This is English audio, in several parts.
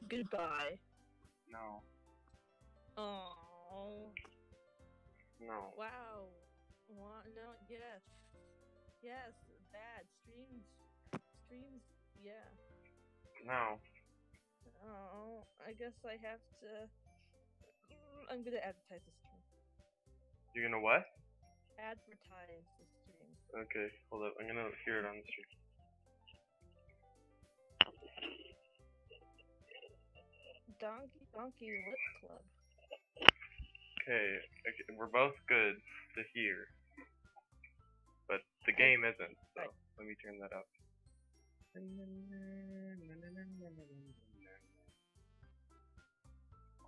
Goodbye. No. Oh. No. Wow. No. Yes. Yes. Bad streams. Streams. Yeah. No. Oh. I guess I have to. I'm gonna advertise the stream. You're gonna what? Advertise the stream. Okay, hold up. I'm gonna hear it on the stream. Donkey Lip Club. Okay, we're both good to hear, but the game isn't. So let me turn that up.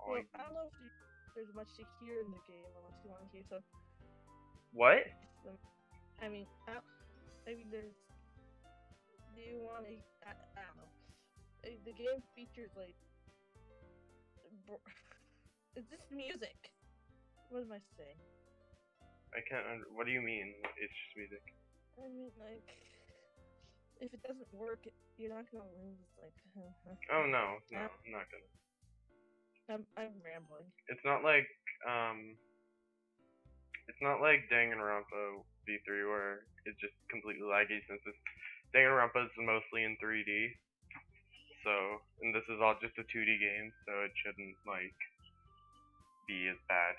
Well, I don't know if there's much to hear in the game unless you want to hear some. What? I mean, there's. Do you want to? I don't know. The game features like. It's just music. What am I saying? I can't. What do you mean? It's just music. I mean, like, if it doesn't work, you're not gonna lose. Like. Oh no, I'm not gonna. I'm rambling. It's not like It's not like Danganronpa V3 where it's just completely laggy since Danganronpa is mostly in 3D. So, and this is all just a 2D game, so it shouldn't like be as bad.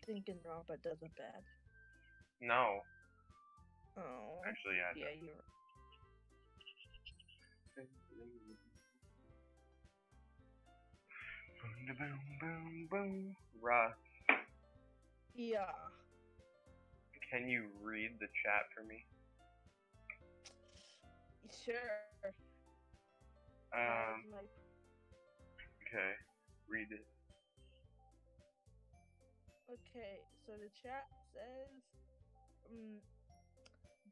Danganronpa does it bad. No. Oh. Actually, yeah. Yeah, you're right. Boom, boom, boom. Russ. Yeah. Can you read the chat for me? Sure. Okay. Read it. Okay, so the chat says,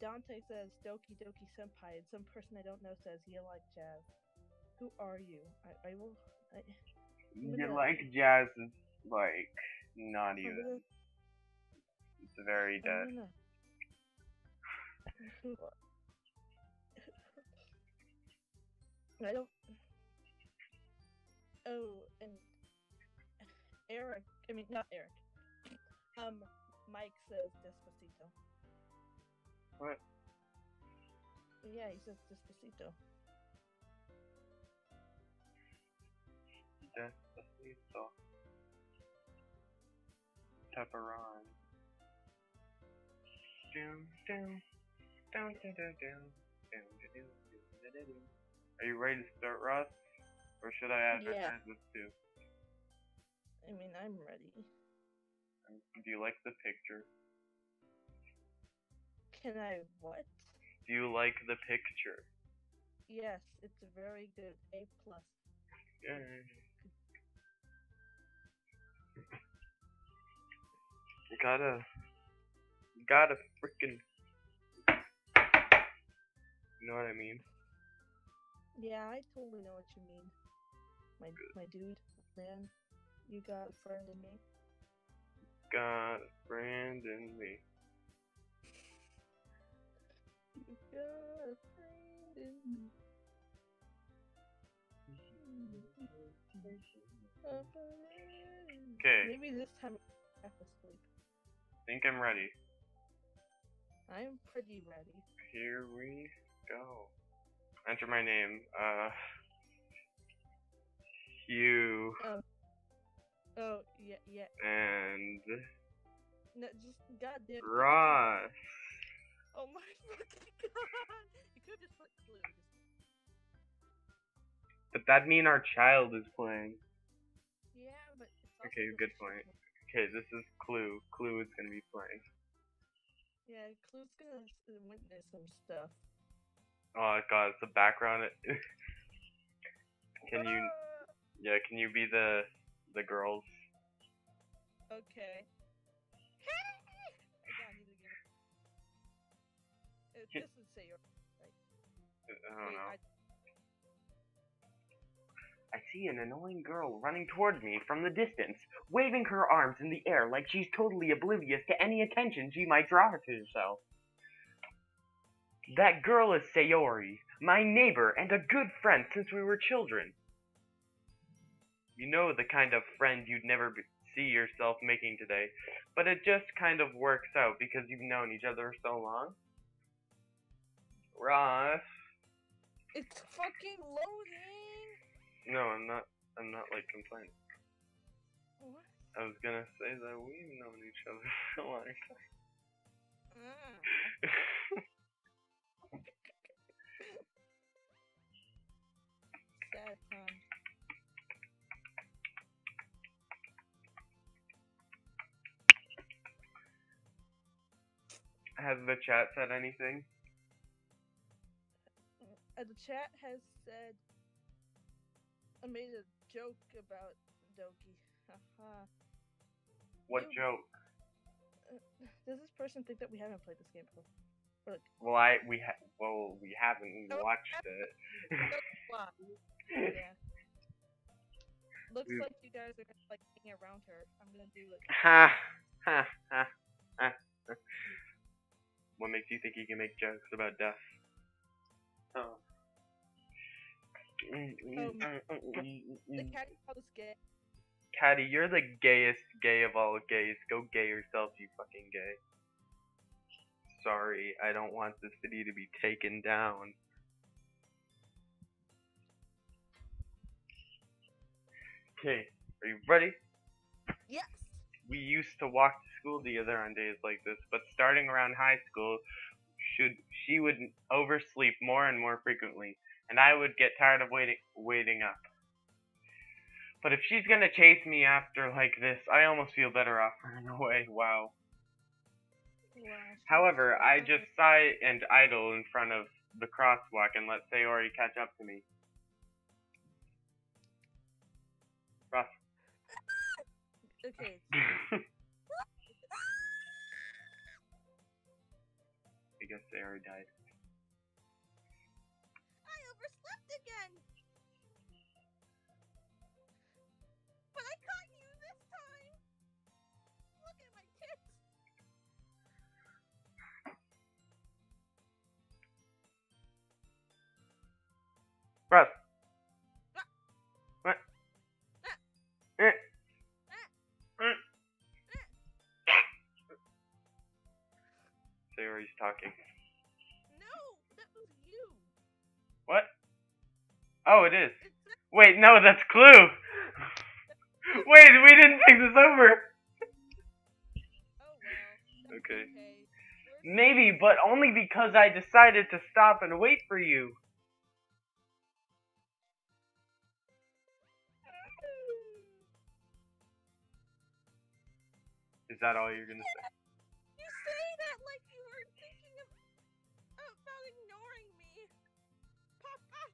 Dante says Doki Doki Senpai, and some person I don't know says you like jazz. Who are you? You like jazz is like not even. It's very dead. I don't. Oh, and Eric. I mean, not Eric. Mike says Despacito. What? Yeah, he says Despacito. Despacito. Pepperon. Are you ready to start, Ross? Or should I advertise this too? I mean, I'm ready. Do you like the picture? Can I what? Do you like the picture? Yes, it's very good. A+. Yay. Gotta freaking. You know what I mean? Yeah, I totally know what you mean. My dude, man. You got a friend in me. Got a friend in me. You got a friend in me. Okay. Maybe this time I have to sleep. Think I'm ready. I'm pretty ready. Here we go. Enter my name. Hugh. Oh, yeah. And no, just goddamn. Ross. Oh my fucking god! You could just put Clue. But that'd mean our child is playing. Yeah, but it's okay, good point. Okay, this is Clue. Clue is gonna be playing. Yeah, Clue's gonna witness some stuff. Oh god, it's the background. Can you? Yeah, can you be the girls? Okay. This is say your right. I don't know. I see an annoying girl running towards me from the distance, waving her arms in the air like she's totally oblivious to any attention she might draw to herself. That girl is Sayori. My neighbor and a good friend since we were children. You know the kind of friend you'd never see yourself making today, but it just kind of works out because you've known each other for so long. Ross. It's fucking loading. No, I'm not like complaining. What? I was gonna say that we've known each other for a long time. Sad time. Has the chat said anything? The chat has said I made a joke about Doki. Haha. What joke? Does this person think that we haven't played this game before? Or like, We haven't watched it. Yeah. Looks like you guys are gonna like hang around her. I'm gonna do like. Ha ha ha ha. What makes you think you can make jokes about death? Oh. The cat called us gay. Caddy, you're the gayest gay of all gays. Go gay yourself, you fucking gay. Sorry, I don't want this video to be taken down. Okay, are you ready? Yes. We used to walk to school together on days like this, but starting around high school, she would oversleep more and more frequently, and I would get tired of waiting up. But if she's gonna chase me after like this, I almost feel better off running away. Wow. However, I just sigh and idle in front of the crosswalk and let Sayori catch up to me. Ross. Okay. I guess Sayori died. I overslept again. But I caught you this time. Look at my tits. Russ. What? Sayori's talking. No, that was you. What? Oh, it is. Wait, no, that's Clue. Wait, we didn't take this over. Oh well. Okay. Okay. Maybe, but only because I decided to stop and wait for you. Is that all you're gonna say? You say that like you were thinking about ignoring me. Papa.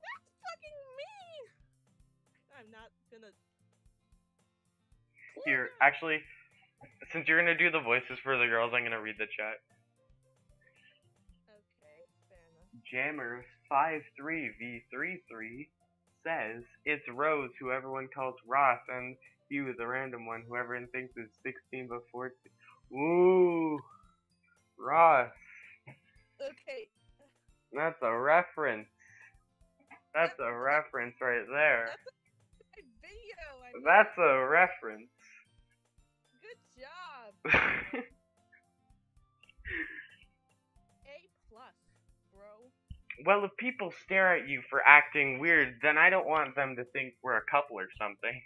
That's fucking mean. I'm not gonna. Here, actually, since you're gonna do the voices for the girls, I'm gonna read the chat. Okay, fair Jammer enough. 53v33 says it's Rose who everyone calls Ross, and you is a random one who everyone thinks is 16 but 14. Ooh, Ross. Okay. That's a reference. That's a reference right there. That's a video. That's a reference. Good job. A+, bro. Well, if people stare at you for acting weird, then I don't want them to think we're a couple or something.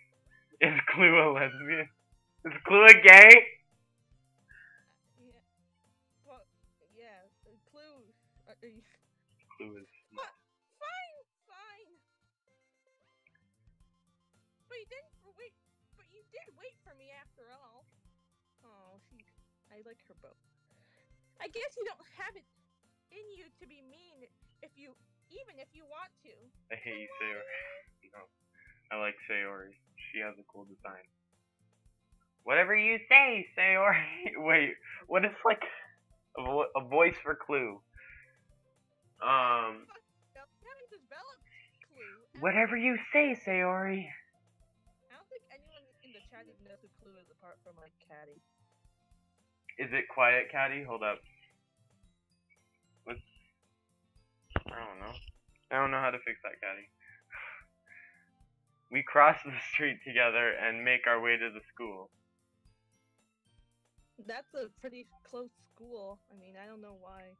Is Clue a lesbian? Is Clue a gay? Yeah. Well, yeah. Clue. Clue is. Fine. But you didn't wait. But you did wait for me after all. Oh, I like her both. I guess you don't have it in you to be mean even if you want to. I hate you, Sayori. No. I like Sayori. She has a cool design. Whatever you say, Sayori. Wait, what is like a voice for Clue? Haven't developed Clue. Whatever you say, Sayori. I don't think anyone in the chat even knows who Clue is apart from like Caddy. Is it quiet, Caddy? Hold up. I don't know. I don't know how to fix that, Caddy. We cross the street together and make our way to the school. That's a pretty close school. I mean, I don't know why.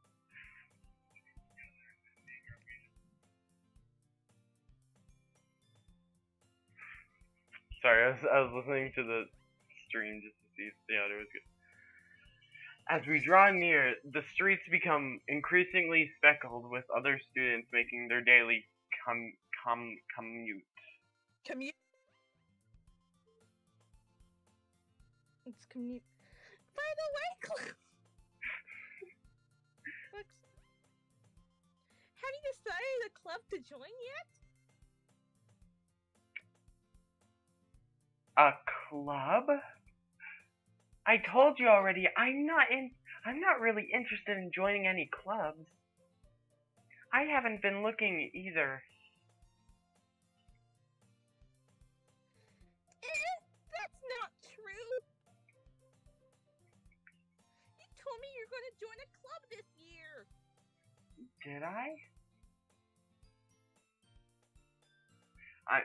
Sorry, I was listening to the stream just to see if the audio was good. As we draw near, the streets become increasingly speckled with other students making their daily commute. Commute. It's commute. By the way, have you decided a club to join yet? A club? I told you already, I'm not really interested in joining any clubs. I haven't been looking either. That's not true. You told me you're going to join a club this year. Did I?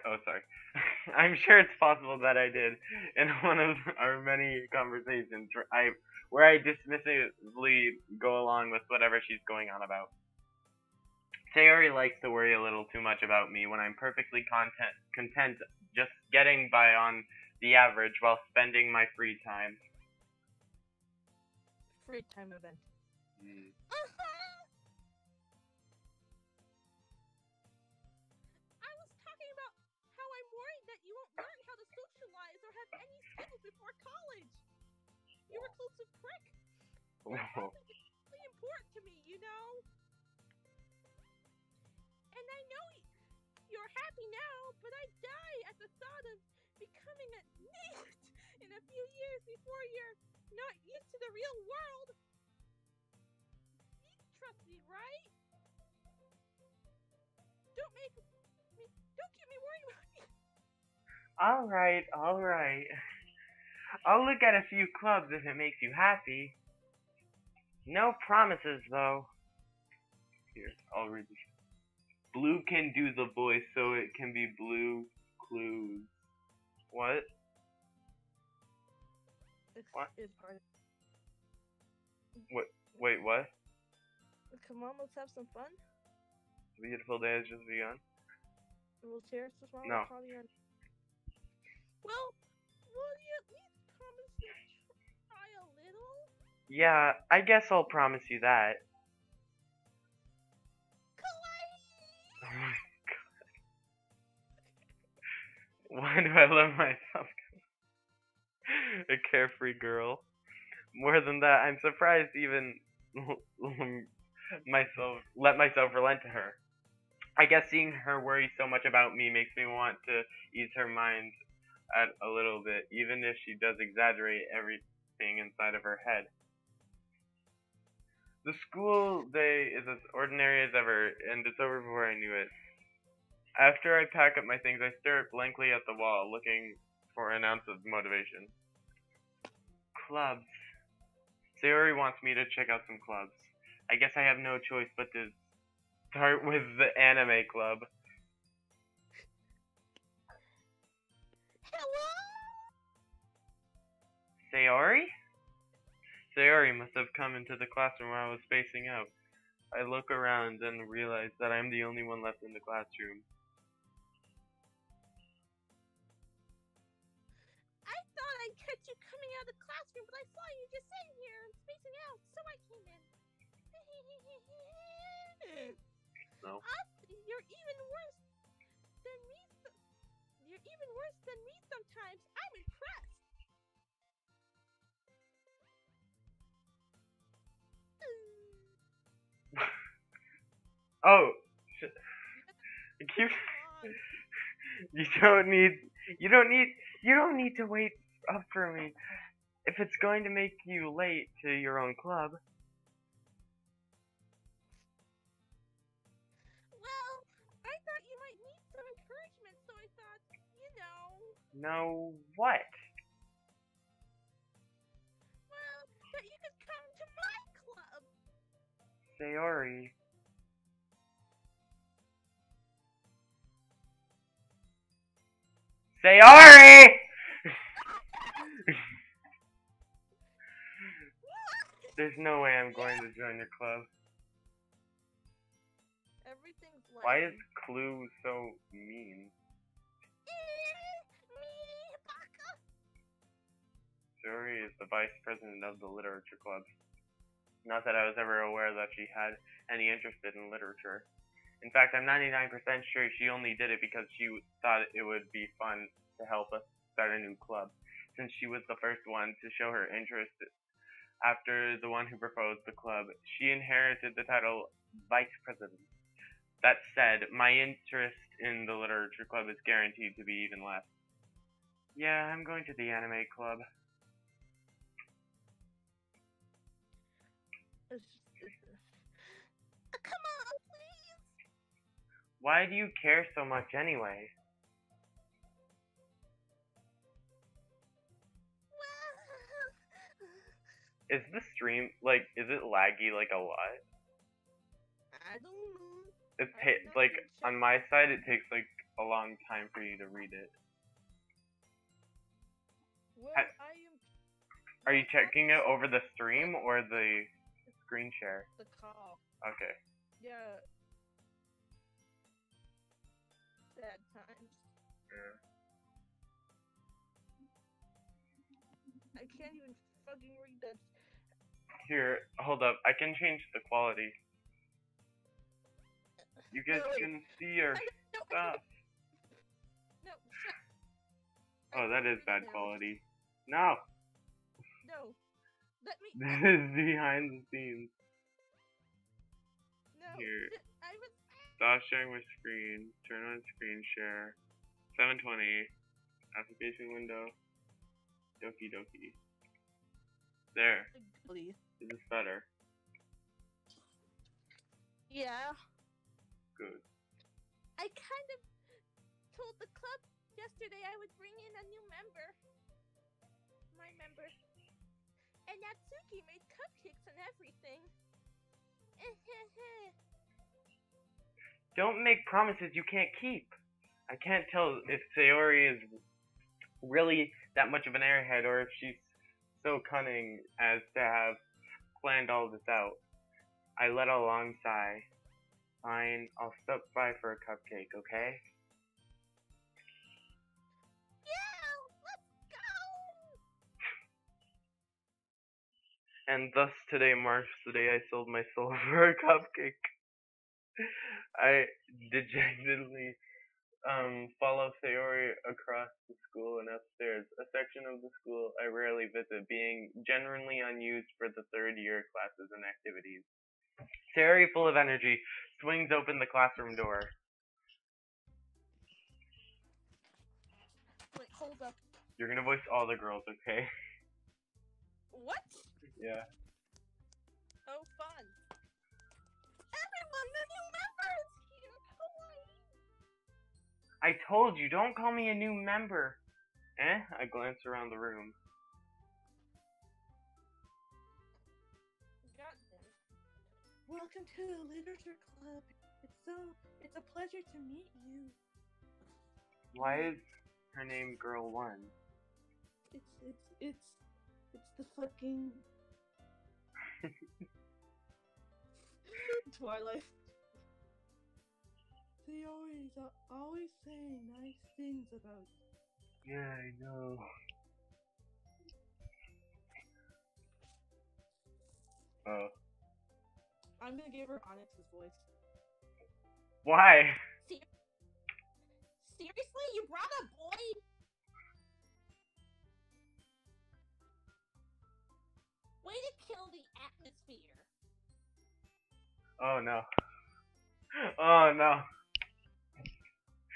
Oh, sorry. I'm sure it's possible that I did in one of our many conversations where I dismissively go along with whatever she's going on about. Sayori likes to worry a little too much about me when I'm perfectly content just getting by on the average while spending my free time. Free time event. I was talking about how I'm worried that you won't learn how to socialize or have any skills before college. You're a reclusive prick. It's really important to me, you know? And I know you're happy now, but I die at the thought of becoming a NEET in a few years before you're not used to the real world. You trust me, right? Don't get me worried about you. Alright. I'll look at a few clubs if it makes you happy. No promises, though. Here, I'll read this. Blue can do the voice, so it can be blue clues. What? What? It's hard. Wait, what? Come on, let's have some fun. The beautiful day has just begun. We'll cherish this moment. No. Well, will you at least promise to try a little? Yeah, I guess I'll promise you that. Oh my god. Why do I love myself? A carefree girl. More than that, I'm surprised even let myself relent to her. I guess seeing her worry so much about me makes me want to ease her mind a little bit, even if she does exaggerate everything inside of her head. The school day is as ordinary as ever, and it's over before I knew it. After I pack up my things, I stare blankly at the wall, looking for an ounce of motivation. Clubs. Sayori wants me to check out some clubs. I guess I have no choice but to start with the anime club. Hello? Sayori? Sayori must have come into the classroom where I was spacing out. I look around and realize that I'm the only one left in the classroom. I thought I'd catch you coming out of the classroom, but I saw you just sitting here and spacing out, so I came in. No. You're even worse than me. You're even worse than me sometimes. I'm impressed. Oh, you don't need to wait up for me if it's going to make you late to your own club. Well, I thought you might need some encouragement, so I thought, you know. No, what? Well, that you could come to my club. Sayori. Sayori! There's no way I'm going to join your club. Everything's like. Why is Clue so mean? Sayori is the vice president of the literature club. Not that I was ever aware that she had any interest in literature. In fact, I'm 99% sure she only did it because she thought it would be fun to help us start a new club, since she was the first one to show her interest after the one who proposed the club. She inherited the title vice president. That said, my interest in the literature club is guaranteed to be even less. Yeah, I'm going to the anime club. Come on, please. Why do you care so much anyway? Is the stream, like, is it laggy, like, a lot? I don't know. Like, on my side, it takes, like, a long time for you to read it. Well, Are you checking it over the stream or the screen share? The call. Okay. Yeah. Sad times. Yeah. I can't even fucking read that. Here, hold up. I can change the quality. You guys can see your stuff. No, shut. Oh, that is bad quality. No! No. Let me. This is behind the scenes. No. Here. I was. Stop sharing my screen. Turn on screen share. 720. Application window. Doki Doki. There. Please. Is this better? Yeah. Good. I kind of told the club yesterday I would bring in a new member. My member. And Natsuki made cupcakes and everything. Don't make promises you can't keep. I can't tell if Sayori is really that much of an airhead or if she's so cunning as to have planned all this out. I let a long sigh. Fine, I'll stop by for a cupcake, okay? Yeah, let's go! And thus today marks the day I sold my soul for a cupcake. I dejectedly follow Sayori across the school and upstairs, a section of the school I rarely visit, being generally unused for the third year classes and activities. Sayori, full of energy, swings open the classroom door. Wait, hold up. You're gonna voice all the girls, okay? What? Yeah. Oh, fun. Everyone, the new member is here! Hawaii! I told you, don't call me a new member. I glance around the room. Welcome to the literature club. It's a pleasure to meet you. Why is her name Girl 1? It's the fucking Twilight. They always saying nice things about you. Yeah, I know. Oh. I'm gonna give her Onyx's voice. Why? Seriously? You brought a boy? Way to kill the atmosphere. Oh no. Oh no.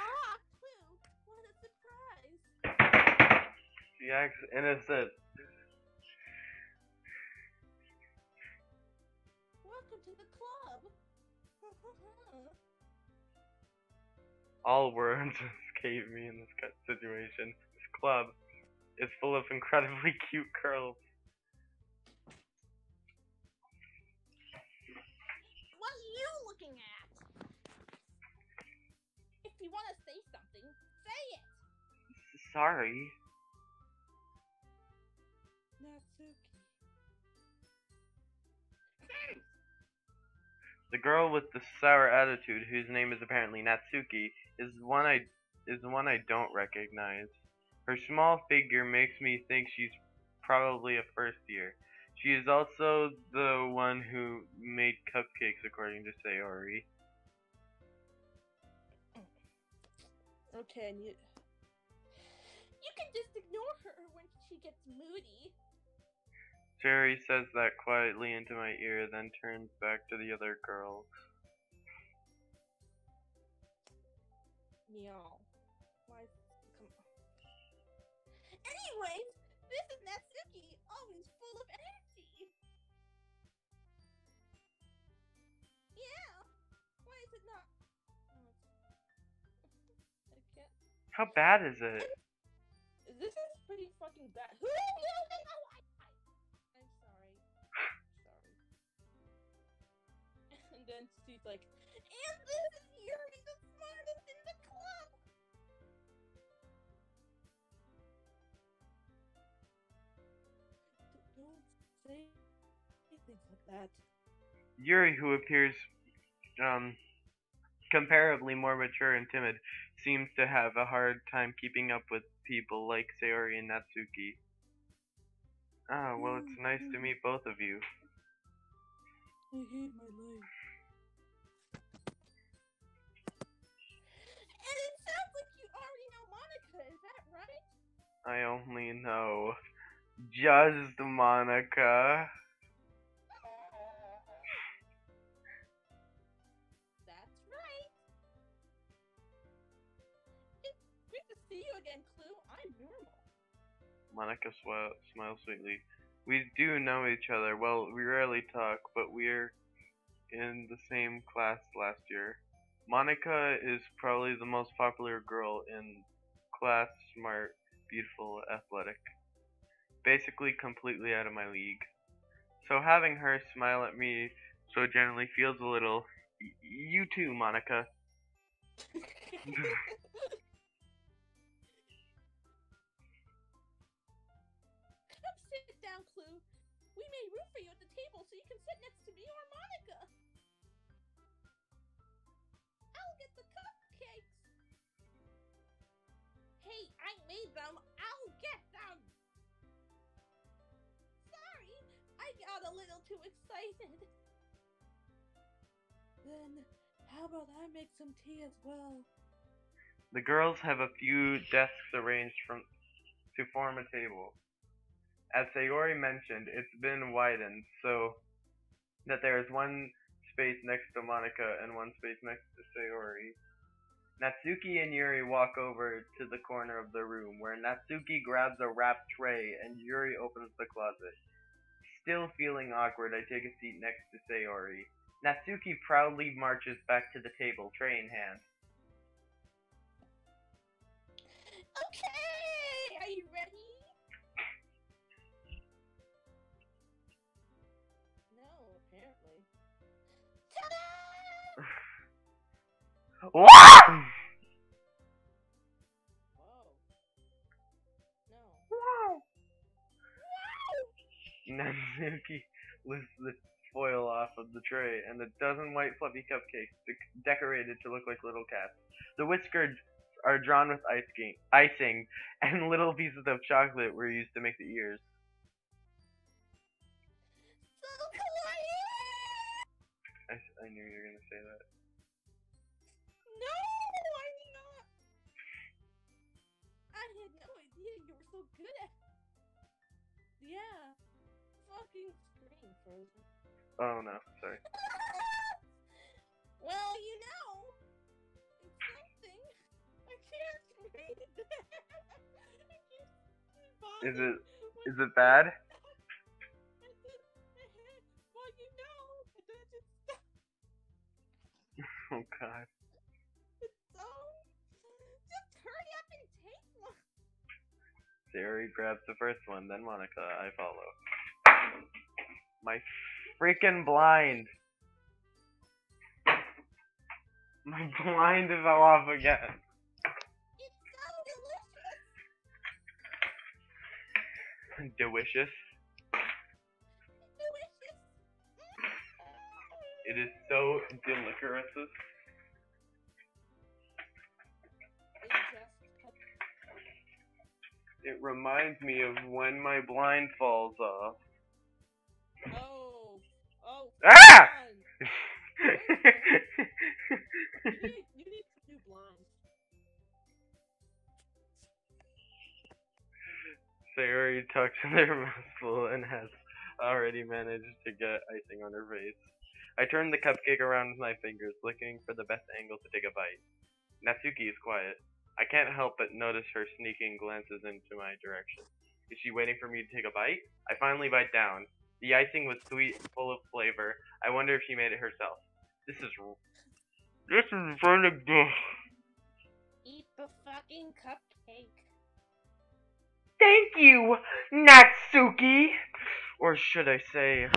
Ah, Clue! What a surprise! She acts innocent. Welcome to the club. All words escape me in this situation. This club is full of incredibly cute girls. What are you looking at? If you want to say something, say it. sorry. Natsuki. The girl with the sour attitude, whose name is apparently Natsuki, is one I don't recognize. Her small figure makes me think she's probably a first year. She is also the one who made cupcakes, according to Sayori. Okay, and you can just ignore her when she gets moody. Sayori says that quietly into my ear, then turns back to the other girls. Meow. Why? Come on. Anyways, this is Natsuki, always full of energy. Yeah. Why is it not? I can't. How bad is it? This is pretty fucking bad. Who knew that? I'm sorry. Sorry. And then she's like, and this is Yuri, the smartest in the club. Don't say things like that. Yuri, who appears comparably more mature and timid, seems to have a hard time keeping up with people like Sayori and Natsuki. Ah, well, it's nice to meet both of you. I hate my life. And it sounds like you already know Monica, is that right? I only know just Monica. That's right. It's great to see you again, Clue. I'm normal. Monica smiles sweetly. We do know each other. Well, we rarely talk, but we're in the same class last year. Monica is probably the most popular girl in class, smart, beautiful, athletic. Basically completely out of my league. So having her smile at me so gently feels a little... You too, Monica. Come sit down, Clue. We made room for you at the table so you can sit next to me or Monica. I'll get the cupcakes. Hey, I made them. I'll get them. Sorry, I got a little too excited. Then, how about I make some tea as well? The girls have a few desks arranged to form a table. As Sayori mentioned, it's been widened so that there is one space next to Monica and one space next to Sayori. Natsuki and Yuri walk over to the corner of the room, where Natsuki grabs a wrapped tray and Yuri opens the closet. Still feeling awkward, I take a seat next to Sayori. Natsuki proudly marches back to the table, tray in hand. Okay, are you ready? No, apparently. Ta-da! What? Whoa. No. Wow. Natsuki lifts the foil off of the tray, and a dozen white fluffy cupcakes decorated to look like little cats. The whiskers are drawn with icing, and little pieces of chocolate were used to make the ears. So kawaii! I knew you were gonna say that. No, I did not. I had no idea you were so good at. Yeah. Fucking screen frozen. Oh no, sorry. Well, you know, it's something. I can't read it. I can't bother. Is it bad? Well, you know, just Oh god. so. Just hurry up and take one. Sayori grabs the first one, then Monica. I follow. My freaking blind! My blind fell off again. It's so delicious. Delicious. Delicious. It is so delicious. It reminds me of when my blind falls off. Oh. Ah! You need some new blinds. Sayori tucks their mouthful and has already managed to get icing on her face. I turn the cupcake around with my fingers, looking for the best angle to take a bite. Natsuki is quiet. I can't help but notice her sneaking glances into my direction. Is she waiting for me to take a bite? I finally bite down. The icing was sweet, full of flavor. I wonder if she made it herself. This is really good. Eat the fucking cupcake. Thank you, Natsuki! Or should I say,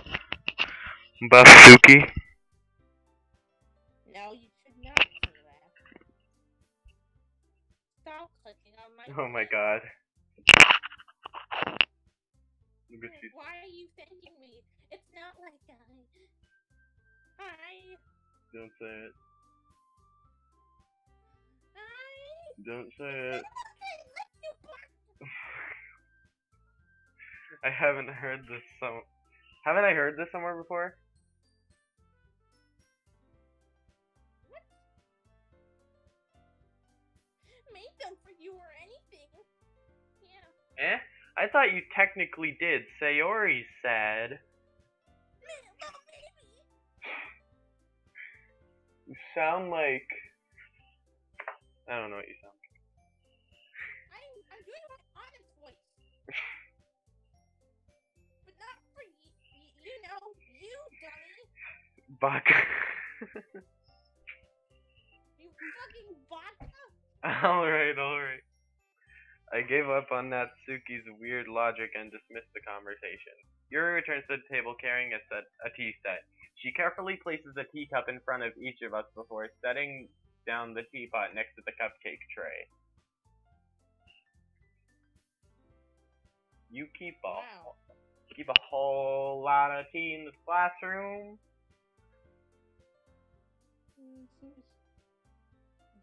Basuki? No, you should not say that. Stop clicking on my Oh my face. god. Why are you thanking me? It's not like I... Don't say it. I... Don't say it. You I haven't heard this Haven't I heard this somewhere before? What? Made them for you or anything. Yeah. I thought you technically did. Sayori said. Well, maybe. You sound like... I don't know what you sound like. I'm doing my honest voice. But not for you know, you dummy. Baka. You fucking baka. Alright. I gave up on Natsuki's weird logic and dismissed the conversation. Yuri returns to the table carrying a tea set. She carefully places a teacup in front of each of us before setting down the teapot next to the cupcake tray. You keep a whole lot of tea in this classroom?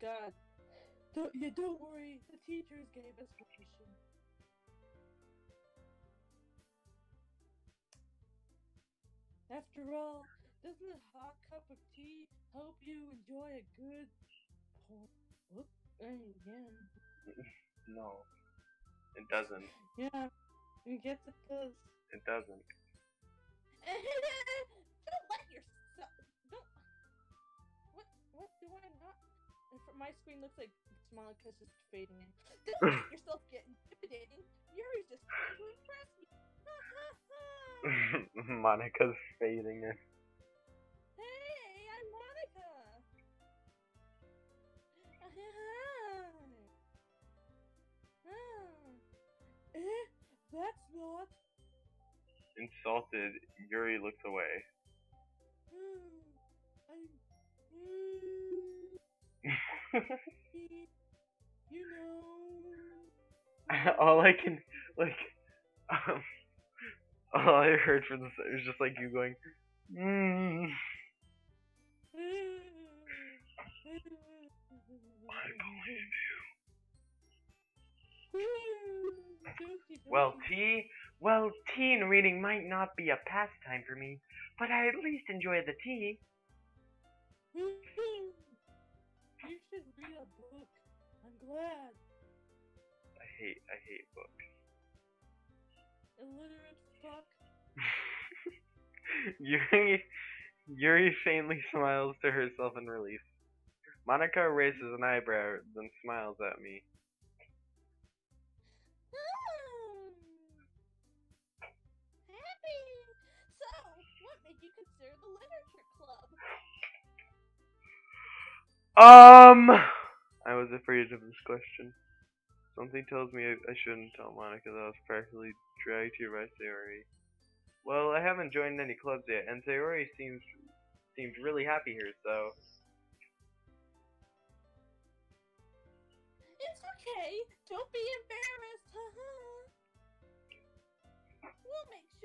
God. Don't worry, the teachers gave us permission. After all, doesn't a hot cup of tea help you enjoy a good... No, it doesn't. Yeah, I guess it does. It doesn't. Don't let yourself... Don't... What do I not... My screen looks like Monica's just fading in. Don't let yourself get intimidating. Yuri's just trying to impress me. Monica's fading in. Hey, I'm Monica. That's not... Insulted, Yuri looks away. You know... All I can, all I heard from this was just like you going, I believe you. Well, tea and reading might not be a pastime for me, but I at least enjoy the tea. You should read a book. I'm glad. I hate books. Illiterate fuck. Yuri faintly smiles to herself in relief. Monica raises an eyebrow, then smiles at me. Happy. So, what made you consider the literature club? I was afraid of this question. Something tells me I shouldn't tell Monica that I was practically dragged here by Sayori. Well, I haven't joined any clubs yet, and Sayori seemed really happy here, so... It's okay. Don't be embarrassed.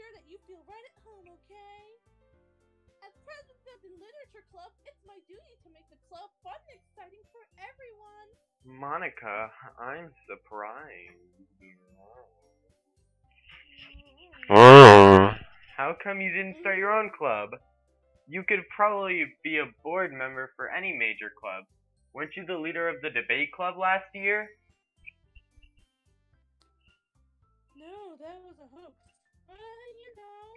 sure that you feel right at home, okay? As president of the literature club, it's my duty to make the club fun and exciting for everyone. Monica, I'm surprised. How come you didn't start your own club? You could probably be a board member for any major club. Weren't you the leader of the debate club last year? No, that was a hoax. You know.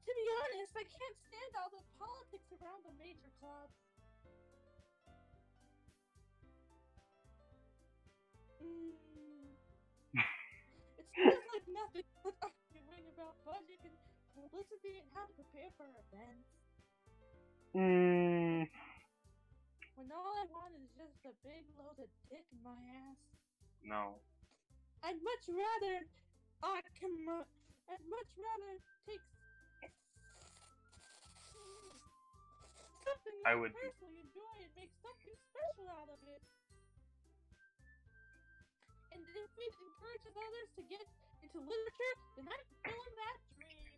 To be honest, I can't stand all the politics around the major clubs. It feels like nothing but arguing about budget and publicity and how to prepare for events. When all I want is just a big load of dick in my ass. No. I'd much rather take something I would personally enjoy and make something special out of it. And if it encourages others to get into literature, then I'm fulfilling that dream.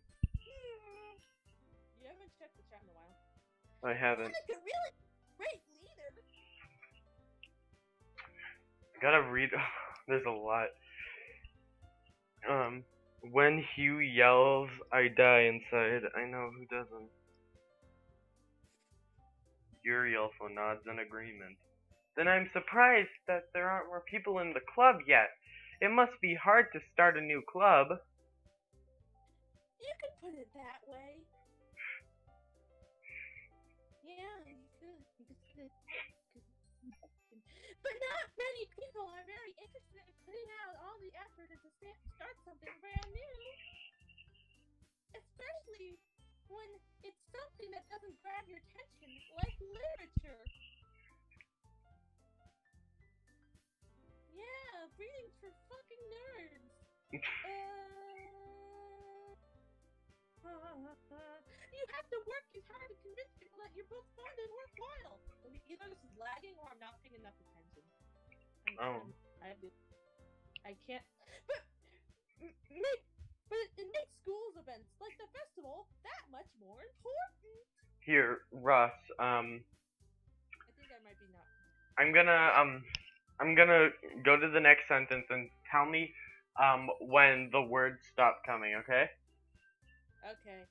You haven't checked the chat in a while. I haven't. Monica, really great leader. I gotta read. There's a lot. When Hugh yells, I die inside. I know who doesn't. Yuri also nods in agreement. Then I'm surprised that there aren't more people in the club yet. It must be hard to start a new club. You can put it that way. Yeah, you could. But not many people are very interested in putting out all the effort to start something brand new. Especially when it's something that doesn't grab your attention, like literature. Yeah, reading's for fucking nerds. You have to work as hard to convince people that your book's fun and worthwhile. Either this is lagging or I'm not paying enough attention. I can't. But it makes schools events like the festival that much more important. Here, Russ. I think I might be not. I'm gonna go to the next sentence and tell me when the words stop coming. Okay. Okay.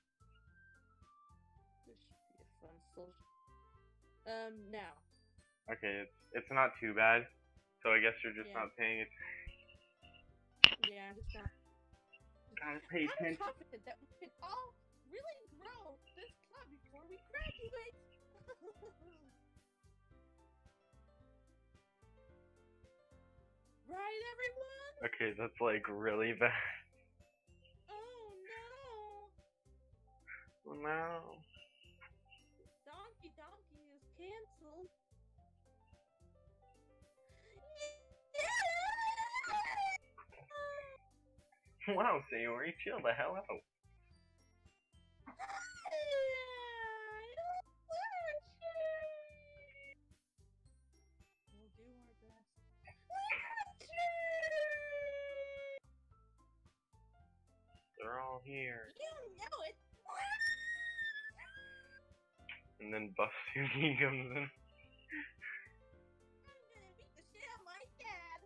This should be a fun social. Now. Okay, it's not too bad. So I guess you're just not paying it. Yeah, just not. Gotta pay attention. I'm confident that we can all really grow this club before we graduate. Right, everyone? Okay, that's like really bad. Oh no! Oh no. Donkey is cancelled. Wow, Sayori, chill the hell out. We'll do our best. They're all here. You know it. And then Buffy comes in. I'm gonna beat the shit out of my dad.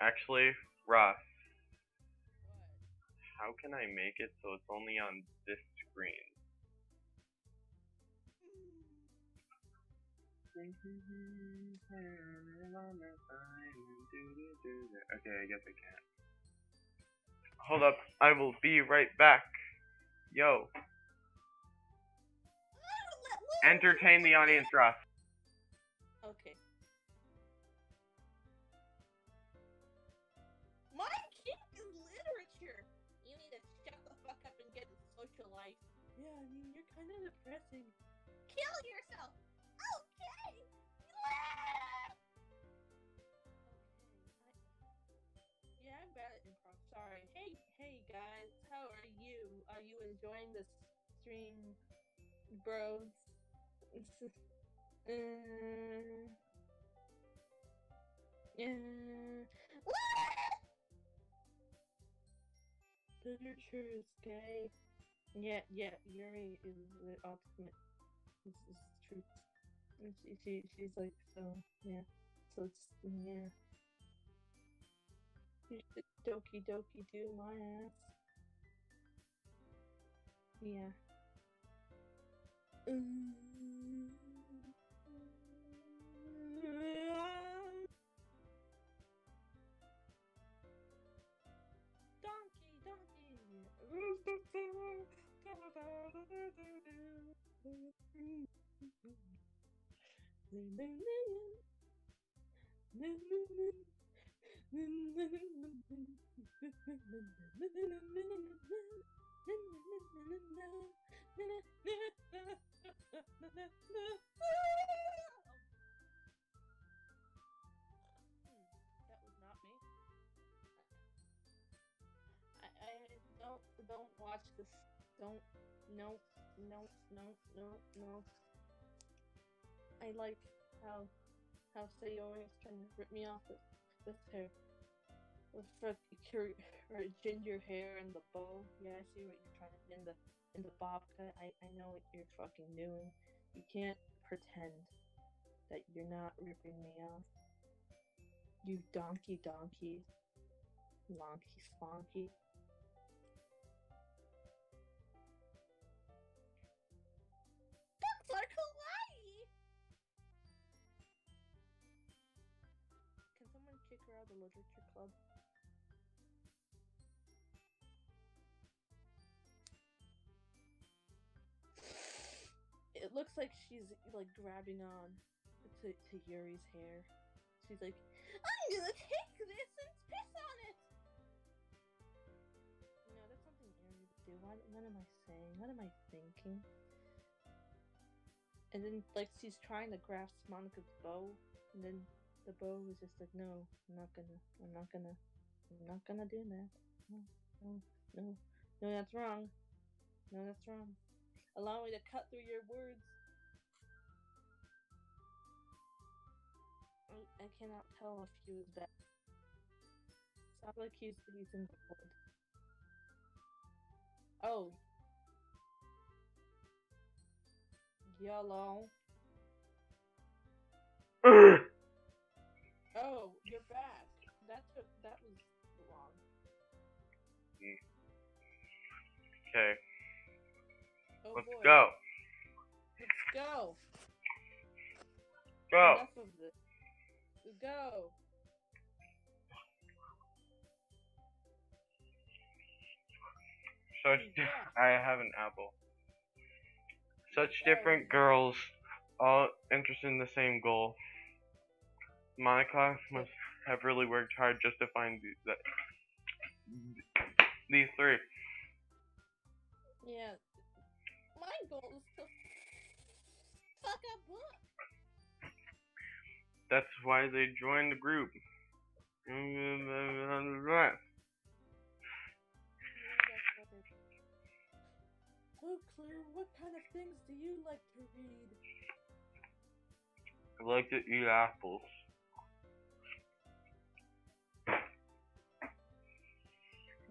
Actually, Ross. What? How can I make it so it's only on this screen? Okay, I guess I can't. Hold up, I will be right back. Yo. Entertain the audience, Ross. Okay. My kink is literature. You need to shut the fuck up and get a social life. Yeah, I mean, you're kind of depressing. Kill yourself. Okay. Yeah, I'm bad at improv. Sorry. Hey guys, how are you? Are you enjoying this stream? bros. Literature is gay. Yeah, Yuri is the ultimate. This is truth. And she's like, so, yeah. So it's, yeah. You should Doki do my ass. Yeah. That was not me. I don't watch this. Don't. No. I like how Sayori is trying to rip me off with her her ginger hair and the bow. Yeah, I see what you're trying to in the bob cut. I know what you're fucking doing. You can't pretend that you're not ripping me off. You donkey. Lonky slonky. Books are kawaii! Can someone kick her out of the literature club? It looks like she's like grabbing on to Yuri's hair. She's like, I'm gonna take this and piss on it! You know, that's something Yuri would do. What am I saying? What am I thinking? And then, like, she's trying to grasp Monica's bow, and then the bow is just like, no, I'm not gonna do that. No, that's wrong. No, that's wrong. Allow me to cut through your words. I cannot tell if he was bad. Sounds like he's in the wood. Oh. Yellow. Oh, you're back. That was wrong. Okay. Oh, Let's boy. go. Let's go. Go. Enough of this. Go. I have an apple. Such different girls, all interested in the same goal. Monica must have really worked hard just to find these three. Yeah. My goal is to fuck up book. That's why they joined the group. So, Claire, what kind of things do you like to read? I like to eat apples.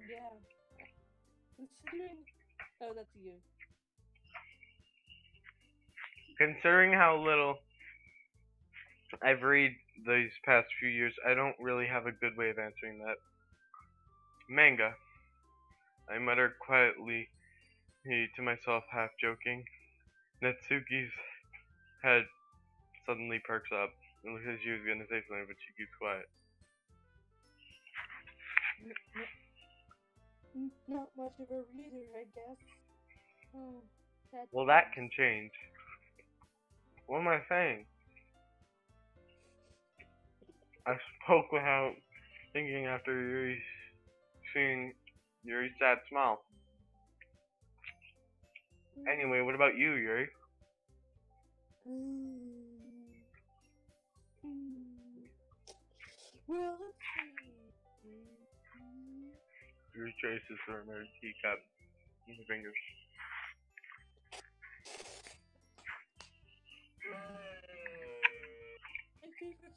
Yeah. Considering... Oh, that's you. Considering how little I've read these past few years, I don't really have a good way of answering that. Manga. I muttered quietly to myself, half joking. Natsuki's head suddenly perks up. It looks like she was gonna say something, but she keeps quiet. Not much of a reader, I guess. Oh, well, that can change. What am I saying? I spoke without thinking after seeing Yuri's sad smile. Anyway, what about you, Yuri? Well, let's see. Yuri traces from her teacup with her fingers.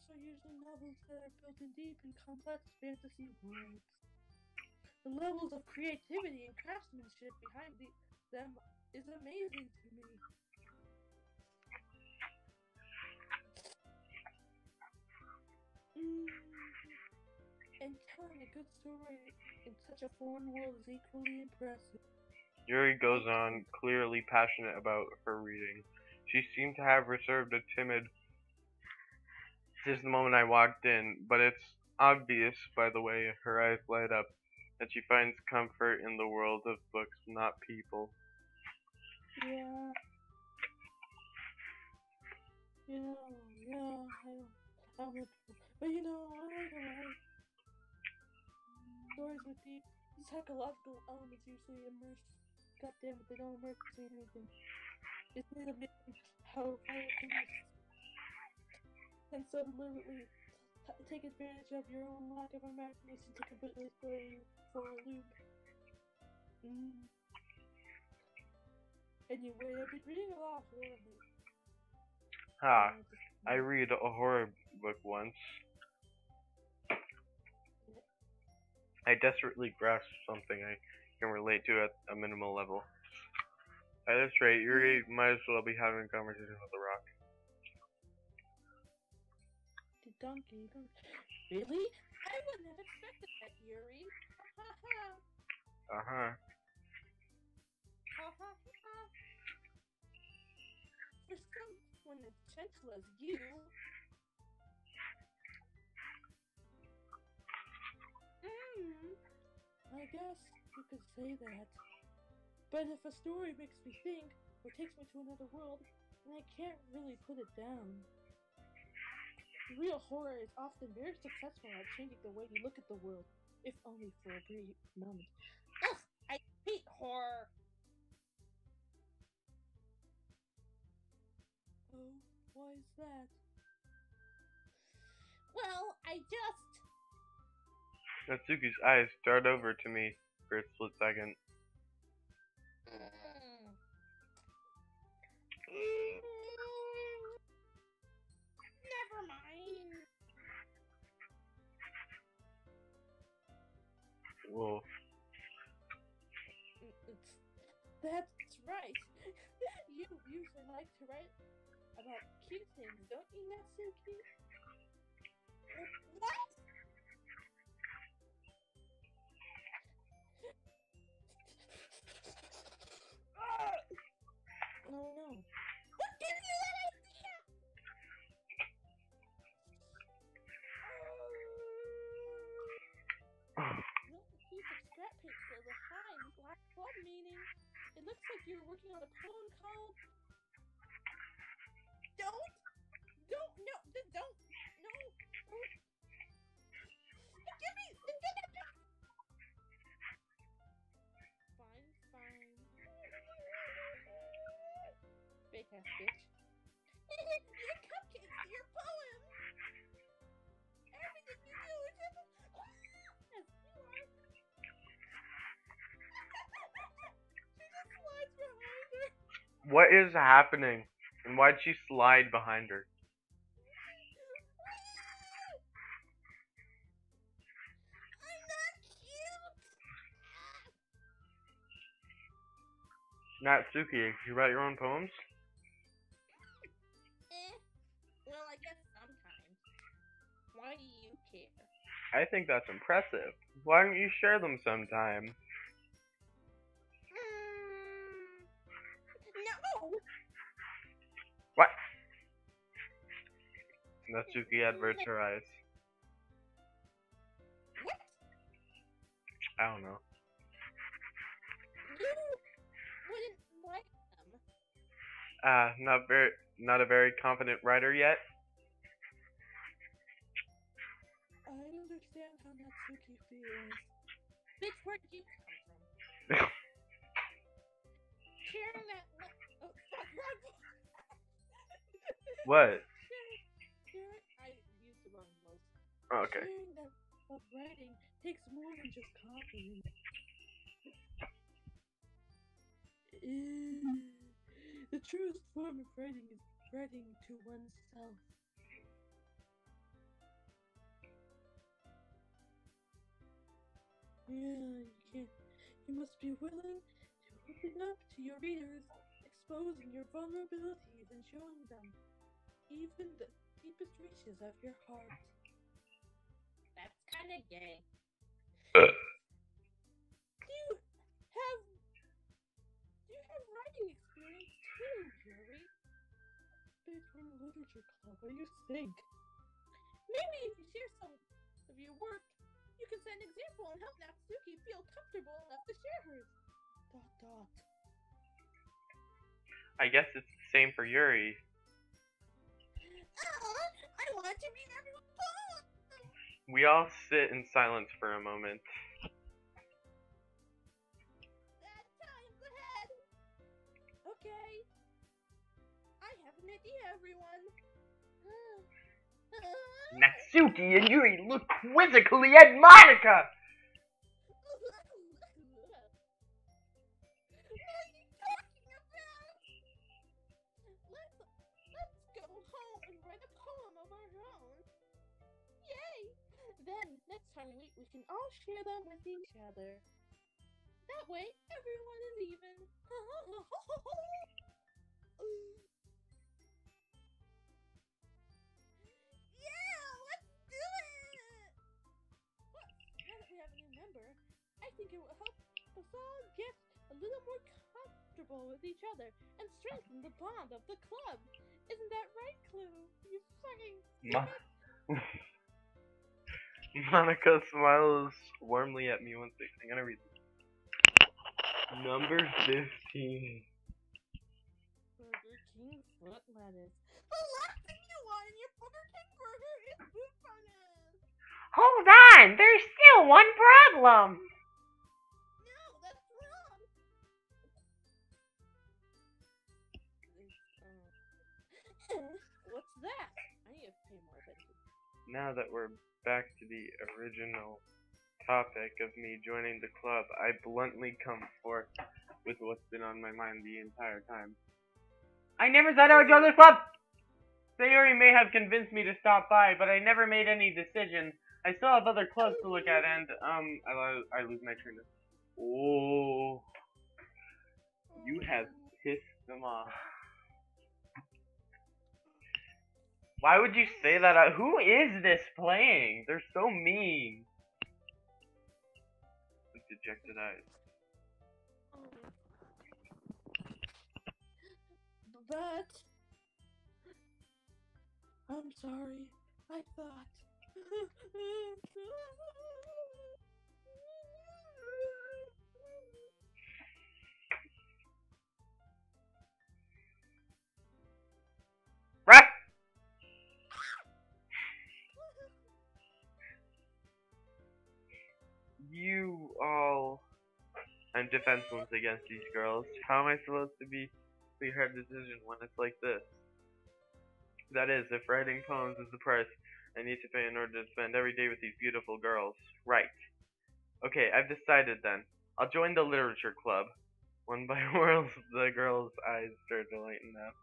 books are usually novels that are built in deep and complex fantasy worlds. The levels of creativity and craftsmanship behind them is amazing to me. And telling a good story in such a foreign world is equally impressive. Yuri goes on, clearly passionate about her reading. She seemed to have reserved a timid since the moment I walked in, but it's obvious by the way her eyes light up that she finds comfort in the world of books, not people. Yeah. I don't know. But I like them, right? Stories with deep psychological elements usually immerse. God damn it, they don't immerse me in anything. It's made amazing how fire can and so deliberately take advantage of your own lack of imagination to completely throw you for a loop. Anyway, I've been reading a lot of horror lately. I read a horror book once. I desperately grasp something I can relate to at a minimal level. At this rate, Yuri might as well be having a conversation with a rock. The donkey. Really? I wouldn't have expected that, Yuri. Ha ha. Uh-huh. Ha ha ha. For someone as gentle as you. I guess you could say that. But if a story makes me think, or takes me to another world, then I can't really put it down. Real horror is often very successful at changing the way you look at the world, if only for a brief moment. Ugh, I hate horror! Oh, why is that? Well, I just... Natsuki's eyes dart over to me for a split second. Never mind. Whoa. That's right. You usually like to write about cute things, don't you, Natsuki? What? Oh no. What gave you that idea? Little piece of scrap paper behind black club meaning. It looks like you're working on a poem called... Don't! Fine. Fake ass bitch. Your cupcakes to your poem! Everything you do is just... Yes, you are. She just slides behind her. What is happening? And why'd she slide behind her? I'm not cute! Natsuki, you write your own poems? Well, I guess sometimes. Why do you care? I think that's impressive. Why don't you share them sometime? No! What? Natsuki averts her eyes. What? I don't know. You wouldn't like them. Not a very confident writer yet. I understand how Natsuki feels. Bitch, where'd you come from? Sharing that... Oh, fuck, wrong. What? I used the wrong word. Oh, okay. Sharing that of writing takes more than just copying. The truest form of writing is writing to oneself. Yeah, you must be willing to open up to your readers, exposing your vulnerabilities and showing them even the deepest reaches of your heart. That's kind of gay. Do you have writing experience too, Yuri? Between Literature Club, what do you think? Maybe if you share some of your work, you can set an example and help Natsuki feel comfortable enough to share hers. ... I guess it's the same for Yuri. I want to read everyone's poems! We all sit in silence for a moment. Bad times ahead! Okay. I have an idea, everyone. Natsuki and Yuri look quizzically at Monica! Let's go home and write a poem of our own. Yay! Then, next time we meet, we can all share them with each other. That way, everyone is even. Yeah, let's do it! Plus, now that we have a new member, I think it will help us all get a little more comfortable with each other and strengthen the bond of the club. Isn't that right, Clue? You fucking stupid. Monica smiles warmly at me once I'm gonna read this. Number 15. Burger King foot lettuce. The last thing you want in your Burger King burger is food lettuce. Hold on, there's still one problem. No, that's wrong. What's that? I need to pay more attention. Now that we're back to the original topic of me joining the club, I bluntly come forth with what's been on my mind the entire time. I never said I would join the club! Sayori may have convinced me to stop by, but I never made any decision. I still have other clubs to look at, and, I lose my train of... Oh. You have pissed them off. Why would you say that? Who is this playing? They're so mean. Dejected eyes. But I'm sorry. I thought. Right. You all. I'm defenseless against these girls. How am I supposed to be clear a decision when it's like this? That is, if writing poems is the price I need to pay in order to spend every day with these beautiful girls. Right. Okay, I've decided then. I'll join the literature club. One by one, the girl's eyes start to lighten up.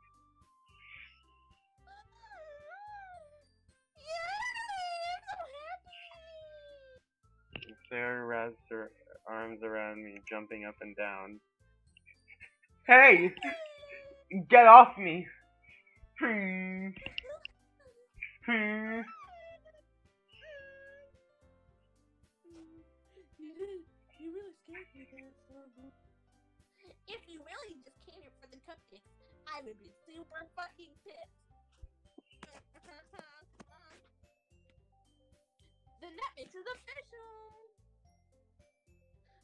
Sarah wraps her arms around me, jumping up and down. Hey! Get off me! You really scared me there for a moment. If you really just came here for the cupcakes, I would be super fucking pissed. Then that makes it official.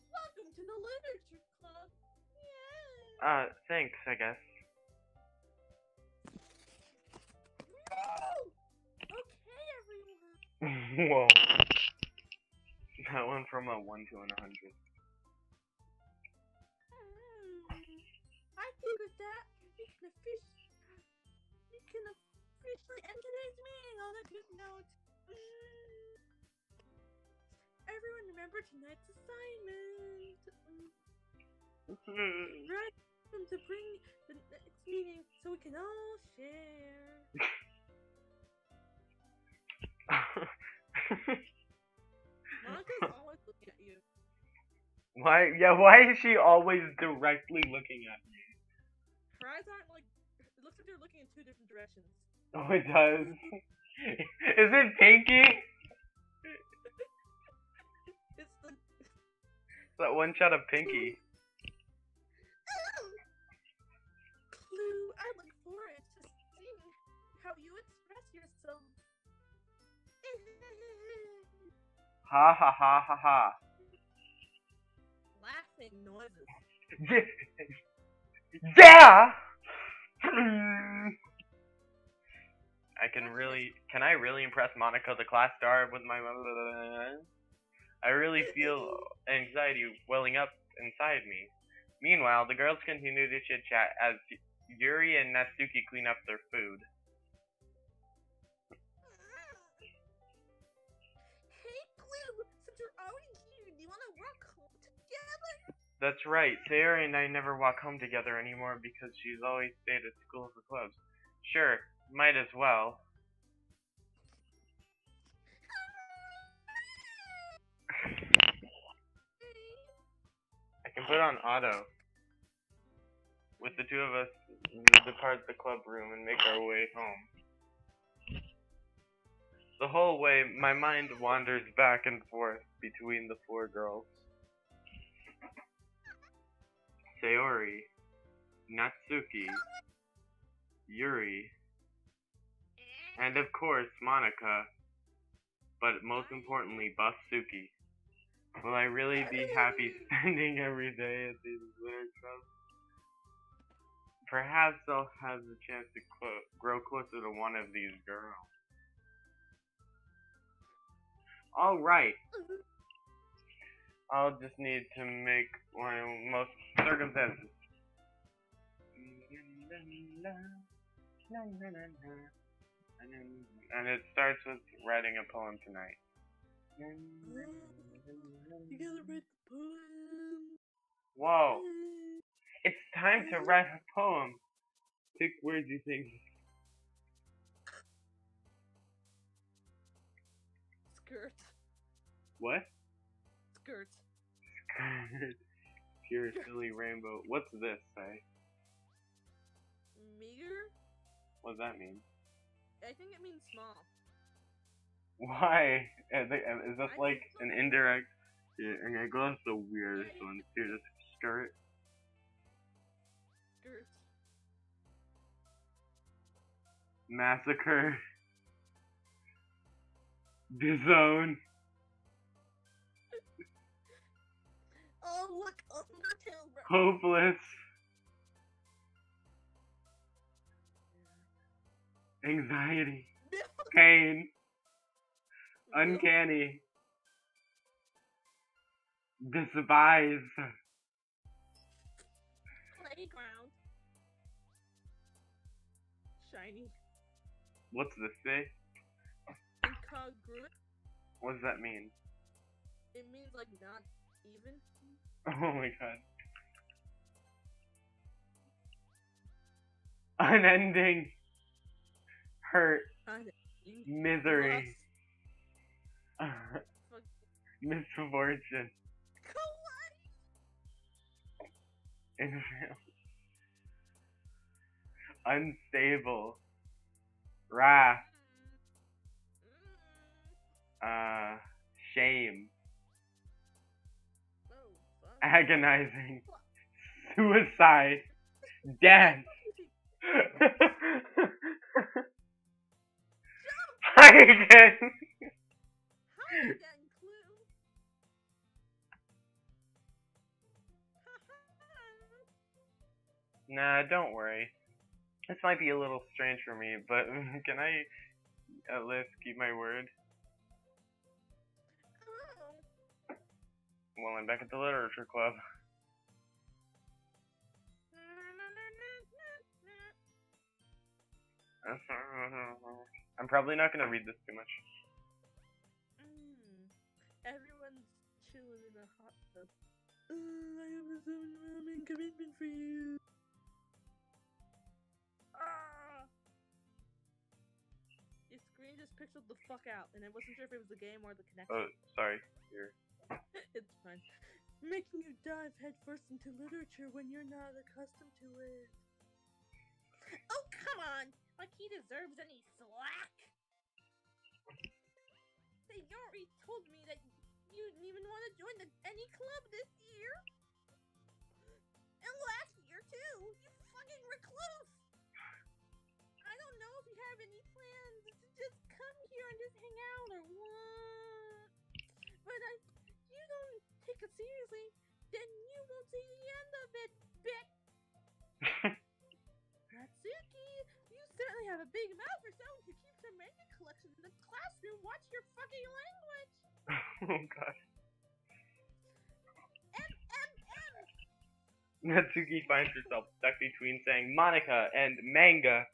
Welcome to the literature club. Yay! Thanks, I guess. Okay, everyone. Whoa. That went from a 1 to an 100. I think with that, we can officially end today's meeting on a good note. Everyone remember tonight's assignment. Right, to bring the next meeting so we can all share. Monica's always looking at you. Why? Yeah, why is she always directly looking at me? Her eyes aren't like. It looks like they're looking in two different directions. Oh, it does. Is it Pinky? It's the. That one shot of Pinky. Clue, I look forward to seeing how you express yourself. Ha ha ha ha ha. Laughing noises. Yeah! Can I really impress Monica, the class star, with my... I really feel anxiety welling up inside me. Meanwhile, the girls continue to chit-chat as Yuri and Natsuki clean up their food. Hey, Clue, since you're already here, do you want to work home together? That's right, Sayori and I never walk home together anymore because she's always stayed at school for clubs. Sure, might as well. I can put on auto. With the two of us, depart the club room and make our way home. The whole way, my mind wanders back and forth between the four girls. Sayori, Natsuki, Yuri, and of course, Monica, but most importantly, Basuki. Will I really be happy spending every day at these winter clubs? Perhaps I'll have the chance to grow closer to one of these girls. Alright. I'll just need to make my most circumstances. And it starts with writing a poem tonight. You gotta write the poem. Whoa. It's time to write a poem. Pick words you think. Skirt. What? Skirt. Pure silly rainbow. What's this say? Meager? What does that mean? I think it means small. Why? Is this like an indirect? Yeah, and it goes the weirdest one. Dude, this skirt. Skirt. Massacre. Disown. Oh, look, Undertale, bro. Hopeless. Anxiety. Pain. Uncanny. Despise. Playground. Shiny. What's this say? Incongruent. What does that mean? It means like not even. Oh my god. Unending. Hurt. Misery. Misfortune. Unstable. Wrath. Shame. Agonizing. Suicide. Death. Hi again. Hi again, Clue. Nah, don't worry. This might be a little strange for me, but can I at least keep my word? Well, I'm back at the literature club. I'm probably not gonna read this too much. Everyone's chilling in a hot tub. I have a overwhelming commitment for you. Your screen just pixeled the fuck out, and I wasn't sure if it was the game or the connection. Oh, sorry. Here. It's fine. making you dive headfirst into literature when you're not accustomed to it. Oh, come on! Like he deserves any slack! They already told me that you didn't even want to join any club this year! And last year, too! You fucking recluse! I don't know if you have any plans to just come here and just hang out or what. But if you don't take it seriously, then you won't see the end of it, bitch! Natsuki, you certainly have a big mouth for someone who keeps her manga collection in the classroom. Watch your fucking language! Oh god. M. Natsuki finds herself stuck between saying Monica and manga.